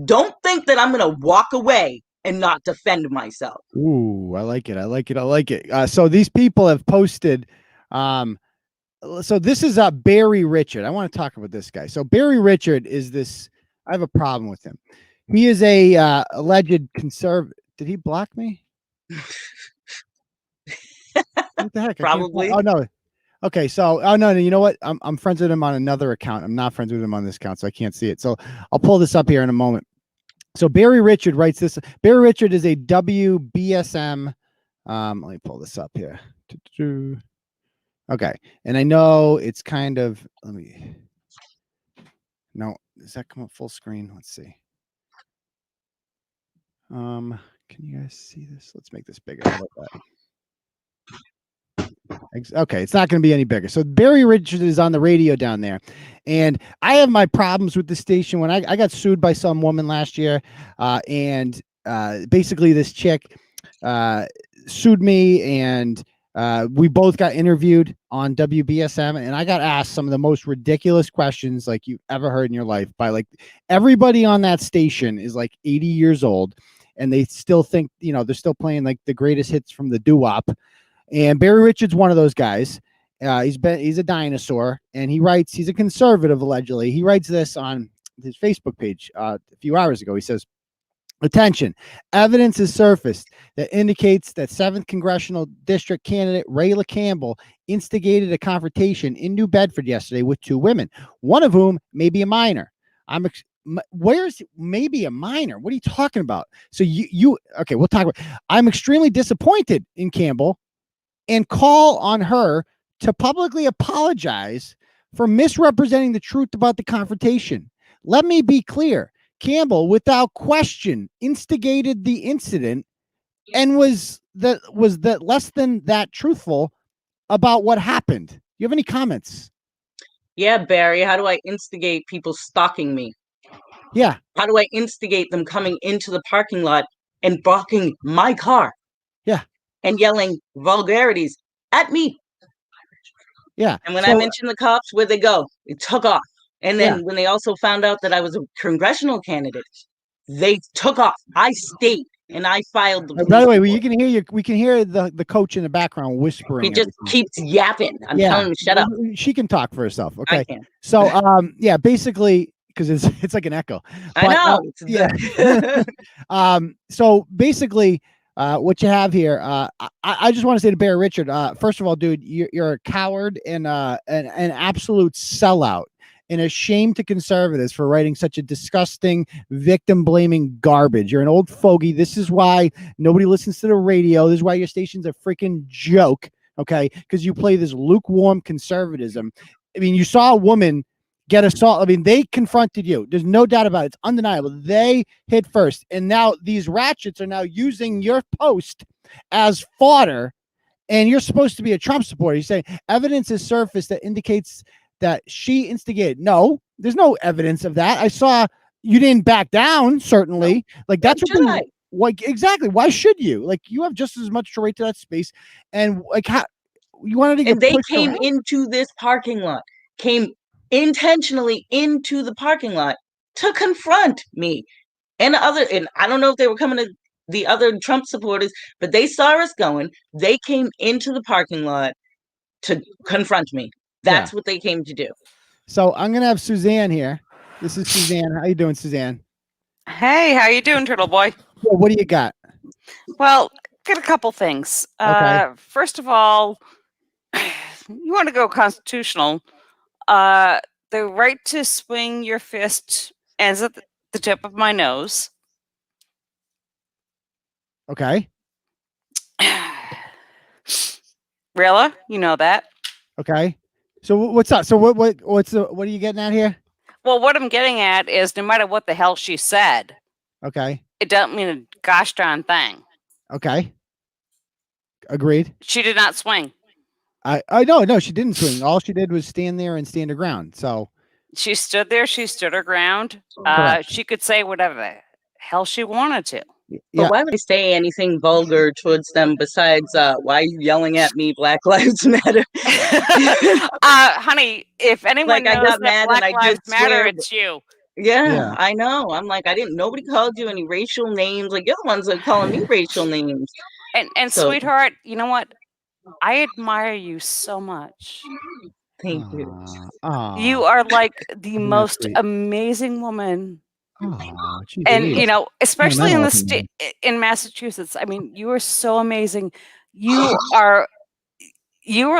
don't think that I'm going to walk away and not defend myself. Ooh, I like it. I like it. I like it. So these people have posted. So this is Barry Richard. I want to talk about this guy. So Barry Richard is this. I have a problem with him. He is a alleged conservative. Did he block me? What the heck? Probably. Oh no. Okay, so no, you know what? I'm friends with him on another account. I'm not friends with him on this account, so I can't see it. So I'll pull this up here in a moment. So Barry Richard writes this. Barry Richard is a WBSM. Let me pull this up here. Okay, and I know it's kind of. No, does that come up full screen? Let's see. Can you guys see this? Let's make this bigger. How about that? Okay, it's not going to be any bigger. So Barry Richards is on the radio down there, and I have my problems with the station. When I got sued by some woman last year, and basically this chick sued me, and we both got interviewed on WBSM, and I got asked some of the most ridiculous questions like you've ever heard in your life by like everybody on that station is like 80 years old, and they still think they're still playing like the greatest hits from the doo-wop. And Barry Richards, one of those guys. He's a dinosaur, and he's a conservative allegedly. He writes this on his Facebook page a few hours ago. He says, "Attention, evidence has surfaced that indicates that 7th Congressional District candidate Rayla Campbell instigated a confrontation in New Bedford yesterday with 2 women, one of whom may be a minor." Where's maybe a minor? What are you talking about? So okay, we'll talk about. "I'm extremely disappointed in Campbell and call on her to publicly apologize for misrepresenting the truth about the confrontation. Let me be clear. Campbell, without question, instigated the incident and was that less than that truthful about what happened." Do you have any comments? Yeah, Barry, how do I instigate people stalking me? Yeah. How do I instigate them coming into the parking lot and blocking my car? Yeah. And yelling vulgarities at me. Yeah. And when I mentioned the cops, where'd they go? It took off. And then when they also found out that I was a congressional candidate, they took off. I stayed and I filed the police By the way, report. we can hear the coach in the background whispering. He just keeps yapping. I'm telling him to shut up. She can talk for herself. Okay. I can. So basically, because it's like an echo. I know. So basically, what you have here, I just want to say to Barry Richard, first of all, dude, you're a coward and an absolute sellout and a shame to conservatives for writing such a disgusting victim blaming garbage. You're an old fogey. This is why nobody listens to the radio. This is why your station's a freaking joke. Okay. Because you play this lukewarm conservatism. I mean, you saw a woman get assault. I mean, they confronted you. There's no doubt about it. It's undeniable. They hit first. And now these ratchets are now using your post as fodder. And you're supposed to be a Trump supporter. You say evidence has surfaced that indicates that she instigated. No, there's no evidence of that. I saw you didn't back down, certainly. Like that's what exactly. Why should you? Like you have just as much right to that space. And like how you wanted to get they came into this parking lot, came intentionally into the parking lot to confront me and I don't know if they were coming to the other Trump supporters, but they saw us going. They came into the parking lot to confront me. That's what they came to do. So I'm gonna have Suzanne here. This is Suzanne. How you doing, Suzanne? Hey, how you doing, Turtle Boy? Well, what do you got? Well, got a couple things. Okay. First of all, you want to go constitutional. The right to swing your fist ends at the tip of my nose. Okay. Rayla, you know that. Okay. So what's up? So what are you getting at here? Well, what I'm getting at is no matter what the hell she said. Okay. It doesn't mean a gosh darn thing. Okay. Agreed. She did not swing. I no, she didn't swing. All she did was stand there and stand her ground. So She stood there. She stood her ground. Correct. She could say whatever the hell she wanted to. But Yeah. why would I say anything vulgar towards them besides, why are you yelling at me, Black Lives Matter? Honey, if anyone Like, I knows got that mad and Black I Lives did Matter, swear, it's you. Yeah, Yeah. I know. I'm like, nobody called you any racial names. Like, you're the ones that are calling me racial names. And So- sweetheart, you know what? I admire you so much. Thank you. You are like the Isn't that most sweet? amazing woman. Oh, geez, And Louise. especially in awesome. in Massachusetts. I mean, you are so amazing. You are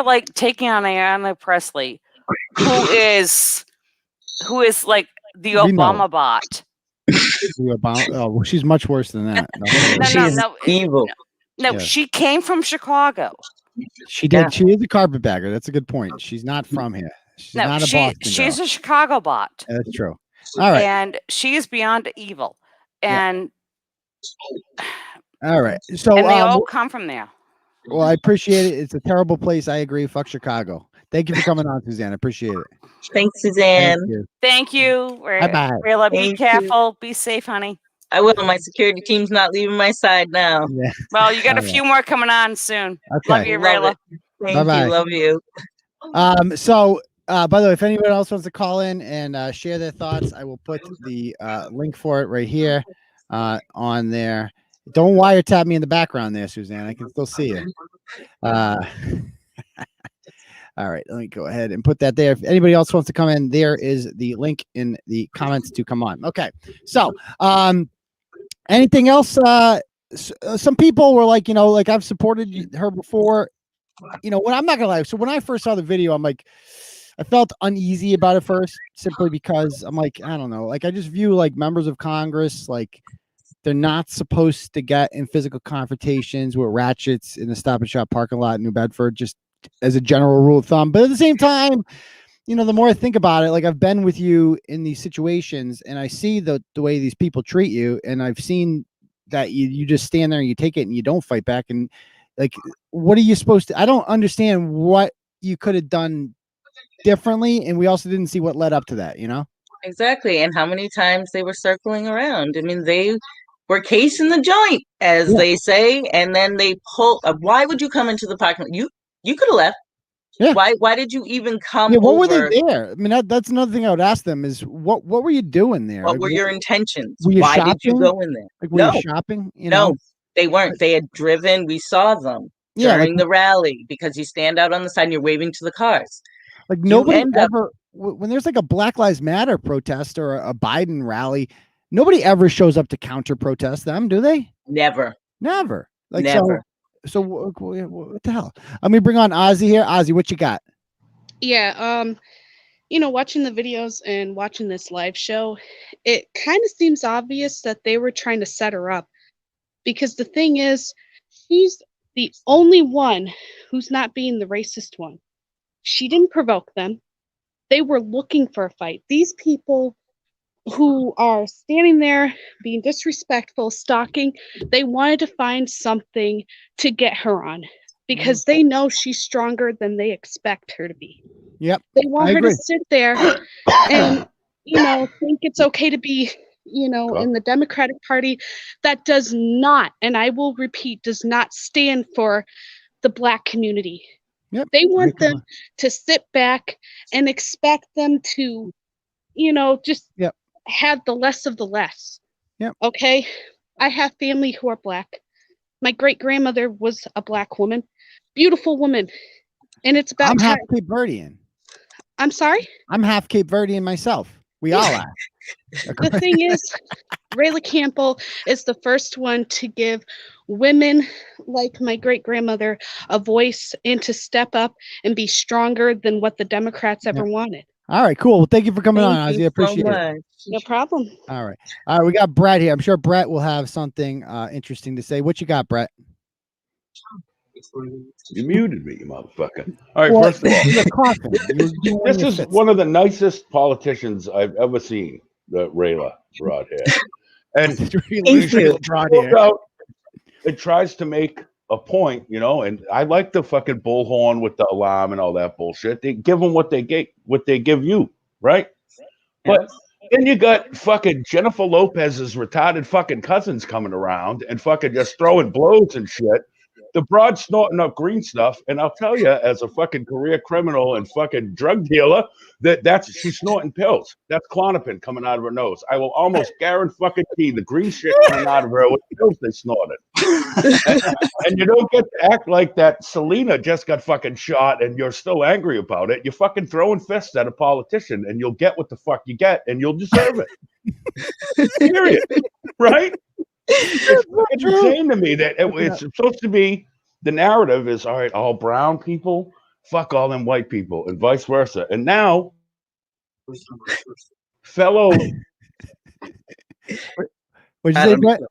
like taking on Ayanna Presley, who is like the We know. Obama bot. Well, she's much worse than that. She's evil. No, Yeah. she came from Chicago. She did. Yeah. She is a carpetbagger. That's a good point. She's not from here. She's not a Boston she's girl. a Chicago bot. That's true. All right. And she is beyond evil. And all right. So and they all come from there. well, I appreciate it. It's a terrible place. I agree. Fuck Chicago. Thank you for coming on, Suzanne. I appreciate it. Thanks, Suzanne. Thank you. Bye-bye. Rayla, be Thank you. careful. Be safe, honey. I will. My security team's not leaving my side now. Yeah. Well, you got a All few more coming on soon. Okay. Love you, Love Rayla. it. Thank Bye-bye. you. Love you. So by the way, if anyone else wants to call in and share their thoughts, I will put the link for it right here on there. Don't wiretap me in the background there, Suzanne. I can still see you. All right, let me go ahead and put that there. If anybody else wants to come in, there is the link in the comments to come on. Okay, so anything else? Some people were like, like I've supported her before. When I'm not gonna lie. So when I first saw the video, I'm like, I felt uneasy about it first, simply because I'm like, I don't know, like I just view like members of Congress like they're not supposed to get in physical confrontations with ratchets in the Stop and Shop parking lot in New Bedford, just as a general rule of thumb. But at the same time, the more I think about it, like I've been with you in these situations and I see the way these people treat you, and I've seen that you just stand there and you take it and you don't fight back. And like, what are you supposed to? I don't understand what you could have done differently, and we also didn't see what led up to that. Exactly. And how many times they were circling around. I mean, they were casing the joint, as they say, and then they pull. Why would you come into the parking lot? You could have left. Yeah. Why did you even come? Yeah. What over? were they there? I mean, that's another thing I would ask them is what were you doing there? What Like, were your intentions? were you Why shopping? did you go in there? Like, were you shopping? No, they weren't. They had driven. We saw them during the rally because you stand out on the side and you're waving to the cars. Like nobody ever, when there's like a Black Lives Matter protest or a Biden rally, nobody ever shows up to counter protest them, do they? Never. Like, never. So what the hell? Let me bring on Ozzy here. Ozzy, what you got? Yeah. Watching the videos and watching this live show, it kind of seems obvious that they were trying to set her up, because the thing is, she's the only one who's not being the racist one. She didn't provoke them. They were looking for a fight. These people who are standing there being disrespectful, stalking, they wanted to find something to get her on because they know she's stronger than they expect her to be. Yep. They want her to sit there and, think it's okay to be, in the Democratic Party. That does not, and I will repeat, does not stand for the Black community. Yep. They want them to sit back and expect them to, just have the less of the less. Yep. Okay. I have family who are Black. My great grandmother was a Black woman, beautiful woman. And it's about I'm time. half Cape Verdean. I'm sorry? I'm half Cape Verdean myself. We all are. The thing is, Rayla Campbell is the first one to give women like my great grandmother a voice and to step up and be stronger than what the Democrats ever wanted. All right, cool. Well, thank you for coming on, Ozzy. I so appreciate it. much. No problem. All right. We got Brett here. I'm sure Brett will have something interesting to say. What you got, Brett? You muted me, you motherfucker. All right, first of all, this is one of the nicest politicians I've ever seen that Rayla brought here. And it tries to make a point, and I like the fucking bullhorn with the alarm and all that bullshit. They give them what they give you, right? But then you got fucking Jennifer Lopez's retarded fucking cousins coming around and fucking just throwing blows and shit. The broad snorting up green stuff, and I'll tell you, as a fucking career criminal and fucking drug dealer, she's snorting pills. That's Klonopin coming out of her nose. I will almost guarantee the green shit coming out of her with pills they snorted. And you don't get to act like that Selena just got fucking shot and you're still angry about it. You're fucking throwing fists at a politician and you'll get what the fuck you get and you'll deserve it. Period. Right? It's insane to me that it's supposed to be, the narrative is, all right, all brown people, fuck all them white people, and vice versa. And now, fellow... What'd you say, Brett?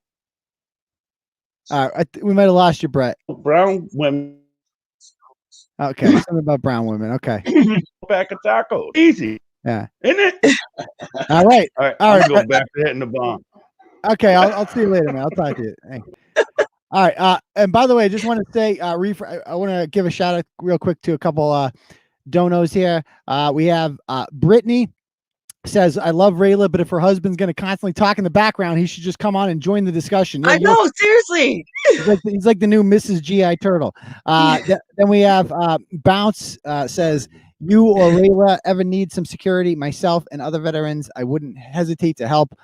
We might have lost you, Brett. Brown women. Okay, something about brown women. Okay. Back of tacos. Easy. Yeah. Isn't it? All right. All right. I'll go back to hitting the bomb. Okay, I'll see you later, man. I'll talk to you. Hey. All right. And by the way, I just want to say, I want to give a shout out real quick to a couple donos here. We have Brittany says, I love Rayla, but if her husband's going to constantly talk in the background, he should just come on and join the discussion. Yeah, I know, seriously. He's like the new Mrs. G.I. Turtle. Then we have Bounce says, you or Rayla ever need some security? Myself and other veterans, I wouldn't hesitate to help.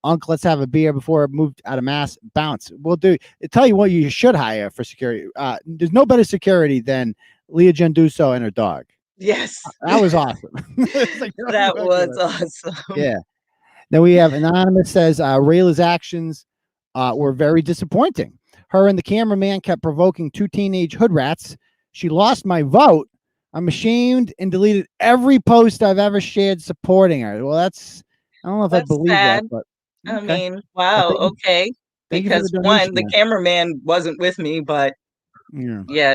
Unc, let's have a beer before it moved out of mass. Bounce. We'll do. I'll tell you what you should hire for security. There's no better security than Leah Genduso and her dog. Yes. That was awesome. That was awesome. Yeah. Then we have Anonymous says, Rayla's actions were very disappointing. Her and the cameraman kept provoking two teenage hood rats. She lost my vote. I'm ashamed and deleted every post I've ever shared supporting her. Well, I don't know if I believe sad. that, but I mean, wow. Okay. Because one, the cameraman wasn't with me, but yeah.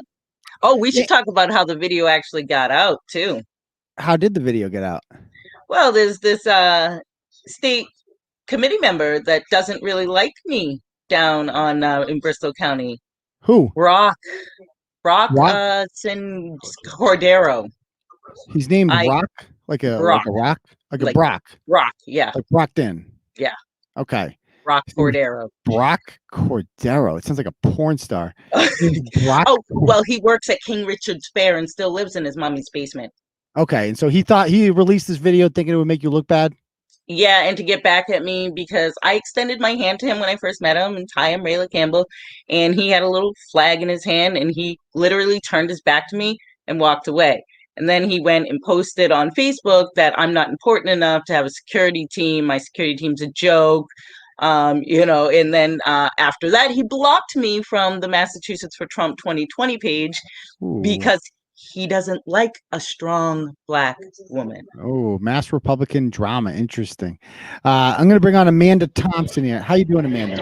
Oh, we should talk about how the video actually got out too. How did the video get out? Well, there's this state committee member that doesn't really like me down on in Bristol County. Who? Rock Sin Cordero. He's named Rock? Like a rock? Like a Brock? Rock, yeah. Like Brockton? Yeah. Okay. Brock Cordero. Brock Cordero. It sounds like a porn star. Brock. Oh, well, he works at King Richard's Fair and still lives in his mommy's basement. Okay, and so he thought he released this video thinking it would make you look bad? Yeah, and to get back at me because I extended my hand to him when I first met him, and hi, I'm Rayla Campbell, and he had a little flag in his hand, and he literally turned his back to me and walked away. And then he went and posted on Facebook that I'm not important enough to have a security team. My security team's a joke. And then after that, he blocked me from the Massachusetts for Trump 2020 page because he doesn't like a strong Black woman. Oh, mass Republican drama. Interesting. I'm going to bring on Amanda Thompson here. How you doing, Amanda?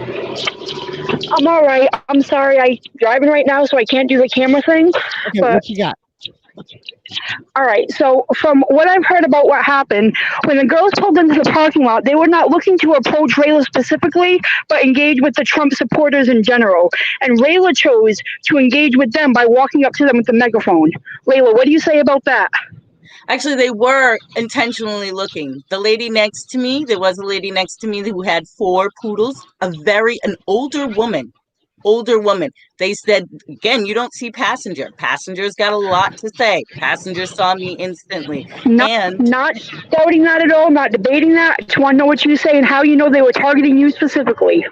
I'm all right. I'm sorry. I'm driving right now, so I can't do the camera thing. Okay, what you got? All right. So from what I've heard about what happened, when the girls pulled into the parking lot, they were not looking to approach Rayla specifically, but engage with the Trump supporters in general. And Rayla chose to engage with them by walking up to them with the megaphone. Rayla, what do you say about that? Actually, they were intentionally looking. The lady next to me, there was a lady next to me who had 4 poodles, an older woman. They said, again, you don't see passenger. Passenger's got a lot to say. Passenger saw me instantly. Not doubting that at all, not debating that. Just want to know what you say and how you know they were targeting you specifically.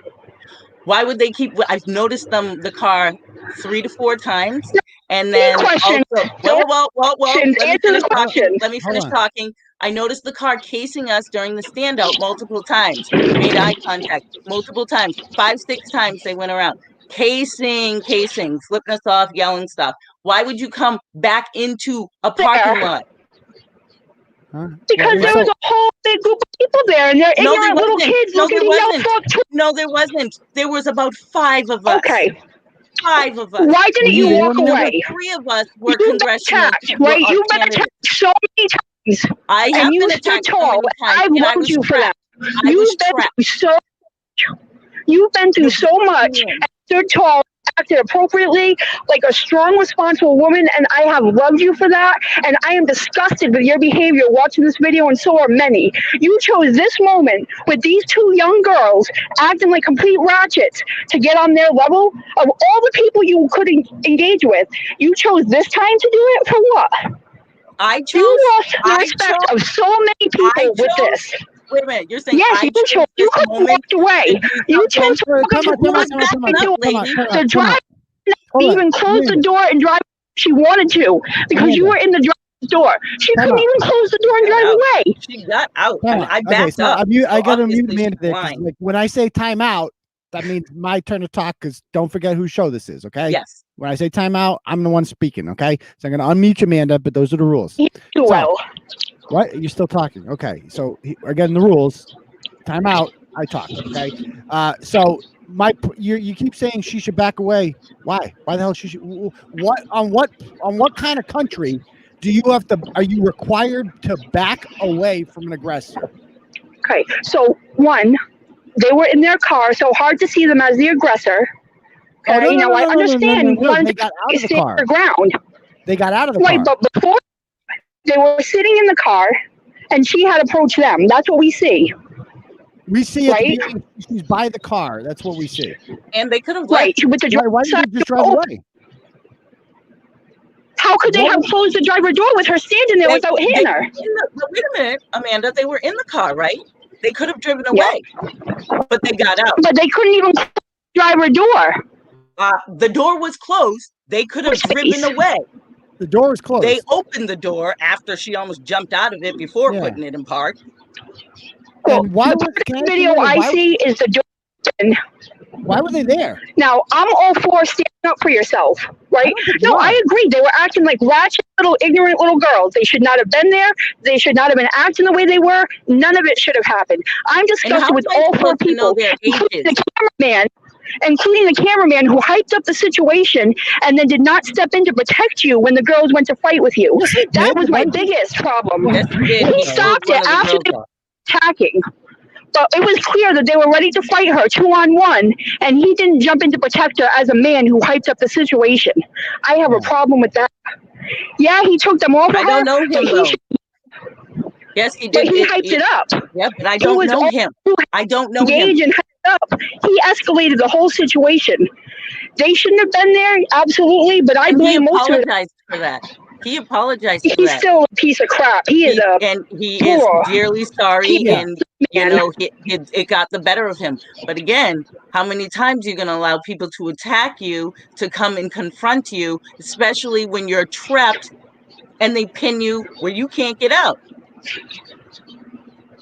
Why would they I've noticed the car 3 to 4 times. And then question. Let me finish talking. I noticed the car casing us during the standout multiple times. Made eye contact multiple times. 5, 6 times they went around. Casing, flipping us off, yelling stuff. Why would you come back into a parking lot? Because there was a whole big group of people there, and they're ignorant little kids looking to yell fuck. No, there wasn't. There was about 5 of us. Okay. 5 of us. Why didn't you walk away? 3 of us were congressional. Right? You've been attacked so many times. I have been attacked so many times. I loved you for that. You've been through so much. And stood tall acted appropriately, like a strong, responsible woman, and I have loved you for that. And I am disgusted with your behavior watching this video, and so are many. You chose this moment with these two young girls acting like complete ratchets to get on their level. Of all the people you could engage with, you chose this time to do it for what? You lost the respect of so many people with this. Wait a minute, you're saying yes, you chose. You could have walked away. You chose to walk up to the drive, even close the door and drive. She wanted to because you were in the driver's door. She couldn't even close the door and drive away. She got out. I backed so up. I got to mute Amanda there. Like when I say timeout, that means my turn to talk. Because don't forget whose show this is. Okay. Yes. When I say timeout, I'm the one speaking. Okay. So I'm going to unmute you, Amanda. But those are the rules. Well. What? You're still talking. Okay. So again, the rules. Time out. I talk. Okay. So you keep saying she should back away. Why? Why the hell she should? What kind of country do you have to? Are you required to back away from an aggressor? Okay. So one, they were in their car, so hard to see them as the aggressor. Okay. I understand. They got out of the car. Ground. They got out of the car. Right, but before. They were sitting in the car, and she had approached them. That's what we see. We see it. She's by the car. That's what we see. And they could have with the why did you just drive away? How could they have closed the driver door with her standing there without hitting her? Wait a minute, Amanda. They were in the car, right? They could have driven away, but they got out. But they couldn't even close the driver door. The door was closed. They could have driven away. The door was closed. They opened the door after she almost jumped out of it before putting it in park. And why the video I see is the door open. Why were they there? Now, I'm all for standing up for yourself, right? No, I agree. They were acting like ratchet little ignorant little girls. They should not have been there. They should not have been acting the way they were. None of it should have happened. I'm disgusted with all four people, including the cameraman who hyped up the situation and then did not step in to protect you when the girls went to fight with you. That was my biggest problem. He stopped it after they were attacking. But it was clear that they were ready to fight her 2-on-1, and he didn't jump in to protect her as a man who hyped up the situation. I have a problem with that. Yeah, he took them over. I don't know him, though. Yes, he did. But he hyped it up. Yeah, but I don't know him. I don't know him. And hyped up. He escalated the whole situation. They shouldn't have been there, absolutely, but I blame most of it. He apologized for that. He apologized for He's that. still a piece of crap. He is dearly sorry, and it got the better of him. But again, how many times are you going to allow people to attack you, to come and confront you, especially when you're trapped and they pin you where you can't get out?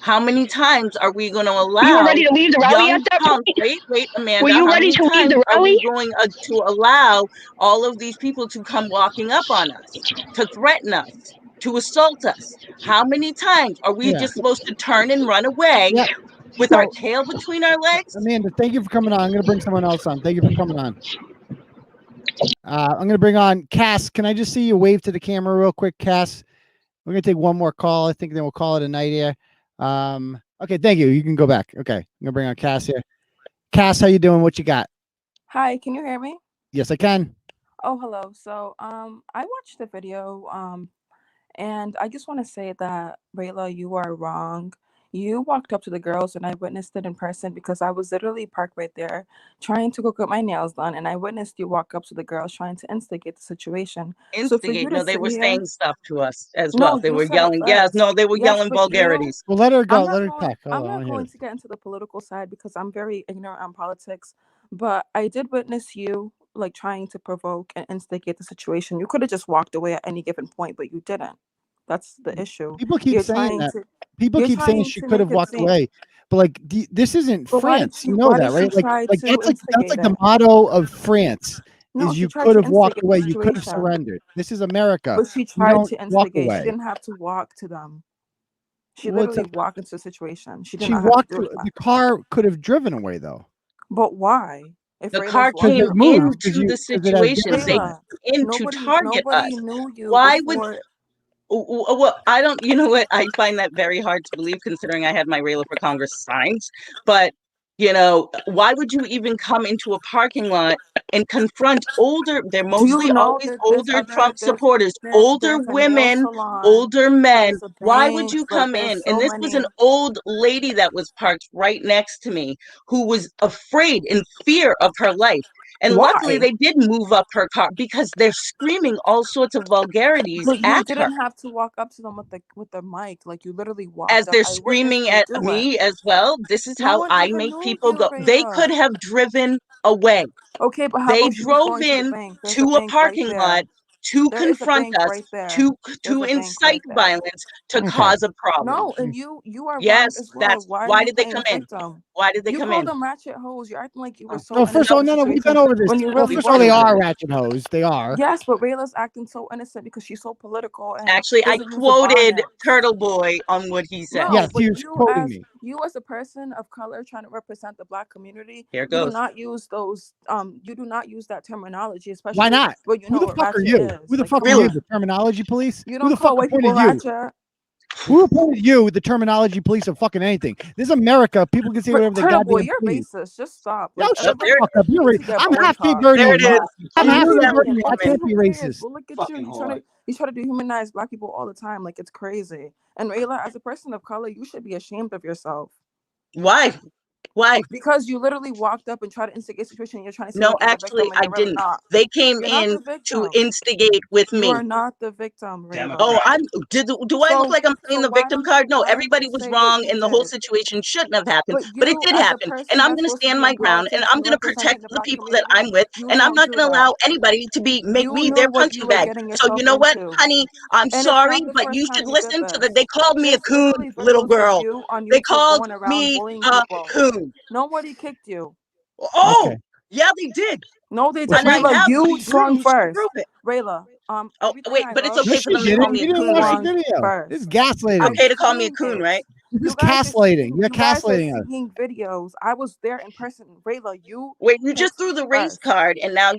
How many times are we going to allow? You were ready to leave the rally at that point? Wait, Amanda. Were you ready to leave the rally? Are we going to allow all of these people to come walking up on us, to threaten us, to assault us? How many times are we just supposed to turn and run away with our tail between our legs? Amanda, thank you for coming on. I'm going to bring someone else on. Thank you for coming on. I'm going to bring on Cass. Can I just see you wave to the camera real quick, Cass? We're going to take one more call. I think then we'll call it a night here. Okay, thank you. You can go back. Okay, I'm gonna bring on Cass here. Cass, how you doing? What you got? Hi, can you hear me? Yes, I can. Oh, hello. So, I watched the video, and I just want to say that, Rayla, you are wrong. You walked up to the girls, and I witnessed it in person because I was literally parked right there trying to go get my nails done, and I witnessed you walk up to the girls trying to instigate the situation. Instigate? No, they were saying stuff to us as well. They were yelling. Yes, no, they were yelling vulgarities. Well, let her go. Let her talk. I'm not going to get into the political side because I'm very ignorant on politics, but I did witness you like trying to provoke and instigate the situation. You could have just walked away at any given point, but you didn't. That's the issue. People keep saying that. People keep saying she could have walked away, but like this isn't France. You know that, right? Like that's like the motto of France is you could have walked away. You could have surrendered. This is America. But she tried to instigate. She didn't have to walk to them. She literally walked into the situation. She walked. The car could have driven away though. But why? If the car came into the situation, they in to target us. Why would? Well, I don't, you know what? I find that very hard to believe considering I had my Rayla for Congress signs. But, why would you even come into a parking lot and confront older, they're Do you mostly know always that older Trump supporters, older there's a nail women, salon, older men. there's a Why would bank, you like come there's in? And so this was an many. old lady that was parked right next to me who was afraid, in fear of her life. And luckily Why? they did move up her car because they're screaming all sorts of vulgarities But you at her didn't have to walk up to them with the mic. Like you literally as walked up. they're I witnessed screaming you at do it. me as well. This is No how one I ever make knew people you, go. They could Rayla. have driven away. Okay, but how They about you was drove going to the in bank? There's a to a bank right parking there. lot to There is a confront bank us, right there. to There's a bank incite right there. violence, to Okay. cause a problem. No, and you are wrong Yes, as well. that's Why are why you did they playing come in? victim? Why did they You come call in? them ratchet hoes. You're acting like you were so No, first of all, innocent no, in the we've gone situation over this. when you Well, really first of all, they wasn't. are ratchet hoes. They are. Yes, but Rayla's acting so innocent because she's so political and Actually, I doesn't use a quoted bonnet. Turtleboy on what he said. No, Yes, but he was quoting me. you as a person of color trying to represent the black community, Here it you do goes. not use those you do not use that terminology, especially Why not? when you Who know the what fuck are ratchet you? is. Who the Like, fuck come are you? on. The terminology police? You Who don't the call fuck white people appointed you? ratchet. Who appointed you the terminology police of fucking anything? This is America. People can say whatever they Turtle Boy, goddamn you're please. racist. Just stop. Yo, Like shut the everybody fuck up. You're needs to racist. get I'm boy half Cape talk. There Verdean. it is. I'm I half knew Cape that was Verdean. I coming. can't be racist. But look at Fucking you. whore. You try to dehumanize black people all the time. Like it's crazy. And Rayla, as a person of color, you should be ashamed of yourself. Why? Why? Because you literally walked up and tried to instigate a situation. You're trying to seem No, like you're the actually, victim, and I you're really didn't. not. They came You're not in the to victim. instigate with You me. are not the victim, Rayla. Oh, do I look like I'm playing the victim card? No, why don't everybody you was say what wrong you and the whole did? situation shouldn't have happened, But but it you, did as a happen. And person I'm that's going to supposed to stand be my in ground and politics I'm and going to representing protect the the black people that community, I'm with, you and I'm don't not do going to that. allow anybody to make You me knew their what you punching were bag. getting So you yourself know what, into. honey, I'm And it's sorry, not the but first you time should you did listen to this. they called me a There's coon, literally little videos of girl. you on They YouTube called going around me bullying a people. coon. Nobody kicked you. Oh, Okay. yeah, they did. No, they Well, did. And I Rayla, have you swung videos to first. prove it. Rayla, Oh, everything wait, I but it's look, No, okay for she them to call didn't. me You a didn't coon, watch the right? swung video. first. This is gaslighting. I've Okay to call me a seen coon, it. right? This is gaslighting. You're You guys are gaslighting us. seeing videos. I was there in person. Rayla, you Wait, you hit just threw the race first. card, and now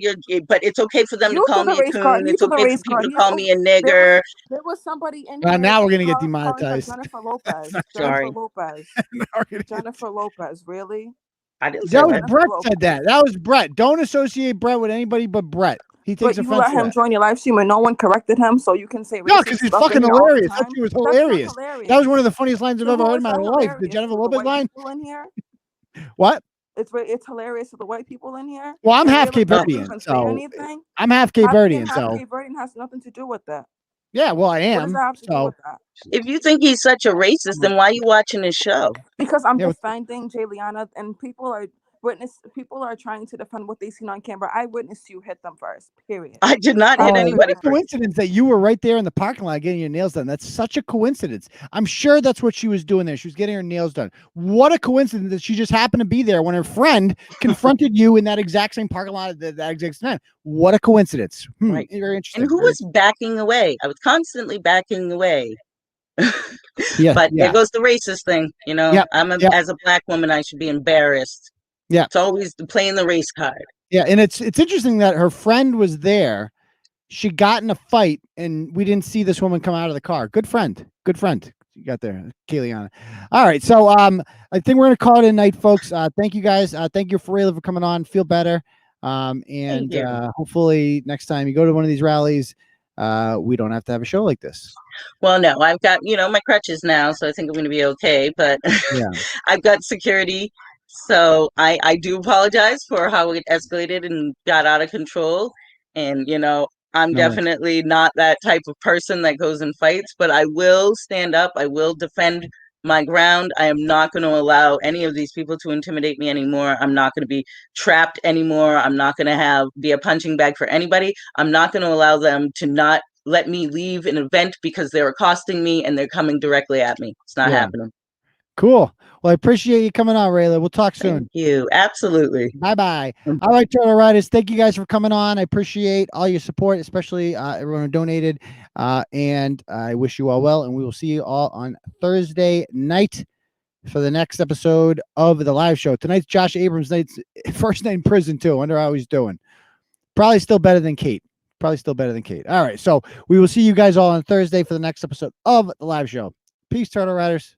but it's okay for them to You call threw the me a race card. coon. You It's threw the okay for race people card. to call me a There was nigger. there was somebody in here. Now we're gonna get calling her demonetized. Jennifer Lopez. Not Jennifer Sorry, Lopez. Now we're gonna get- Jennifer Lopez. Really? I didn't say That was that. Jennifer Brett Lopez. said that. That was Brett. Don't associate Brett with anybody but Brett. He takes But you offense let to him that. join your live stream and no one corrected him, so you can say No, racist because he's stuff in fucking here all the hilarious. That time. shit was That's not hilarious. hilarious. That was one of the funniest lines I've To ever who heard in is my that life. The hilarious? Jennifer To the Lopez white line. people in here? What? It's hilarious to the white people in here. Well, I'm And half Rayla Cape doesn't Verdean, even say so anything. I'm half Cape Being Verdean. half So Cape Verdean has nothing to do with that. yeah, well, I What does am. that have to do So with that? If you think he's such a racist, then why are you watching his show? Because I'm yeah, defending Jay Liana, and people are trying to defend what they seen on camera. I witnessed you hit them first. Period. I did not hit what anybody a first. coincidence that you were right there in the parking lot getting your nails done. That's such a coincidence. I'm sure that's what she was doing there. She was getting her nails done. What a coincidence that she just happened to be there when her friend confronted you in that exact same parking lot at that exact time. What a coincidence. Right. Very interesting. And who was backing away? I was constantly backing away. Yeah, But yeah. there goes the racist thing. You know, Yep, yep. as a black woman, I should be embarrassed. Yeah. It's always playing the race card. Yeah, and it's interesting that her friend was there. She got in a fight, and we didn't see this woman come out of the car. Good friend. Good friend. You got there, Kayleana. All right, so I think we're gonna call it a night, folks. Thank you guys. Thank you for Rayla for coming on. Feel better. And hopefully next time you go to one of these rallies, we don't have to have a show like this. Well, no, I've got, my crutches now, so I think I'm going to be okay, but Yeah. I've got security. So I do apologize for how it escalated and got out of control. And, I'm definitely not that type of person that goes and fights, but I will stand up. I will defend my ground. I am not going to allow any of these people to intimidate me anymore. I'm not going to be trapped anymore. I'm not going to be a punching bag for anybody. I'm not going to allow them to not let me leave an event because they're accosting me and they're coming directly at me. It's not happening. Cool. Well, I appreciate you coming on, Rayla. We'll talk soon. Thank you. Absolutely. Bye-bye. All right, Turtle Riders. Thank you guys for coming on. I appreciate all your support, especially everyone who donated. And I wish you all well. And we will see you all on Thursday night for the next episode of the live show. Tonight's Josh Abrams' night's first night in prison, too. I wonder how he's doing. Probably still better than Kate. Probably still better than Kate. All right. So we will see you guys all on Thursday for the next episode of the live show. Peace, Turtle Riders.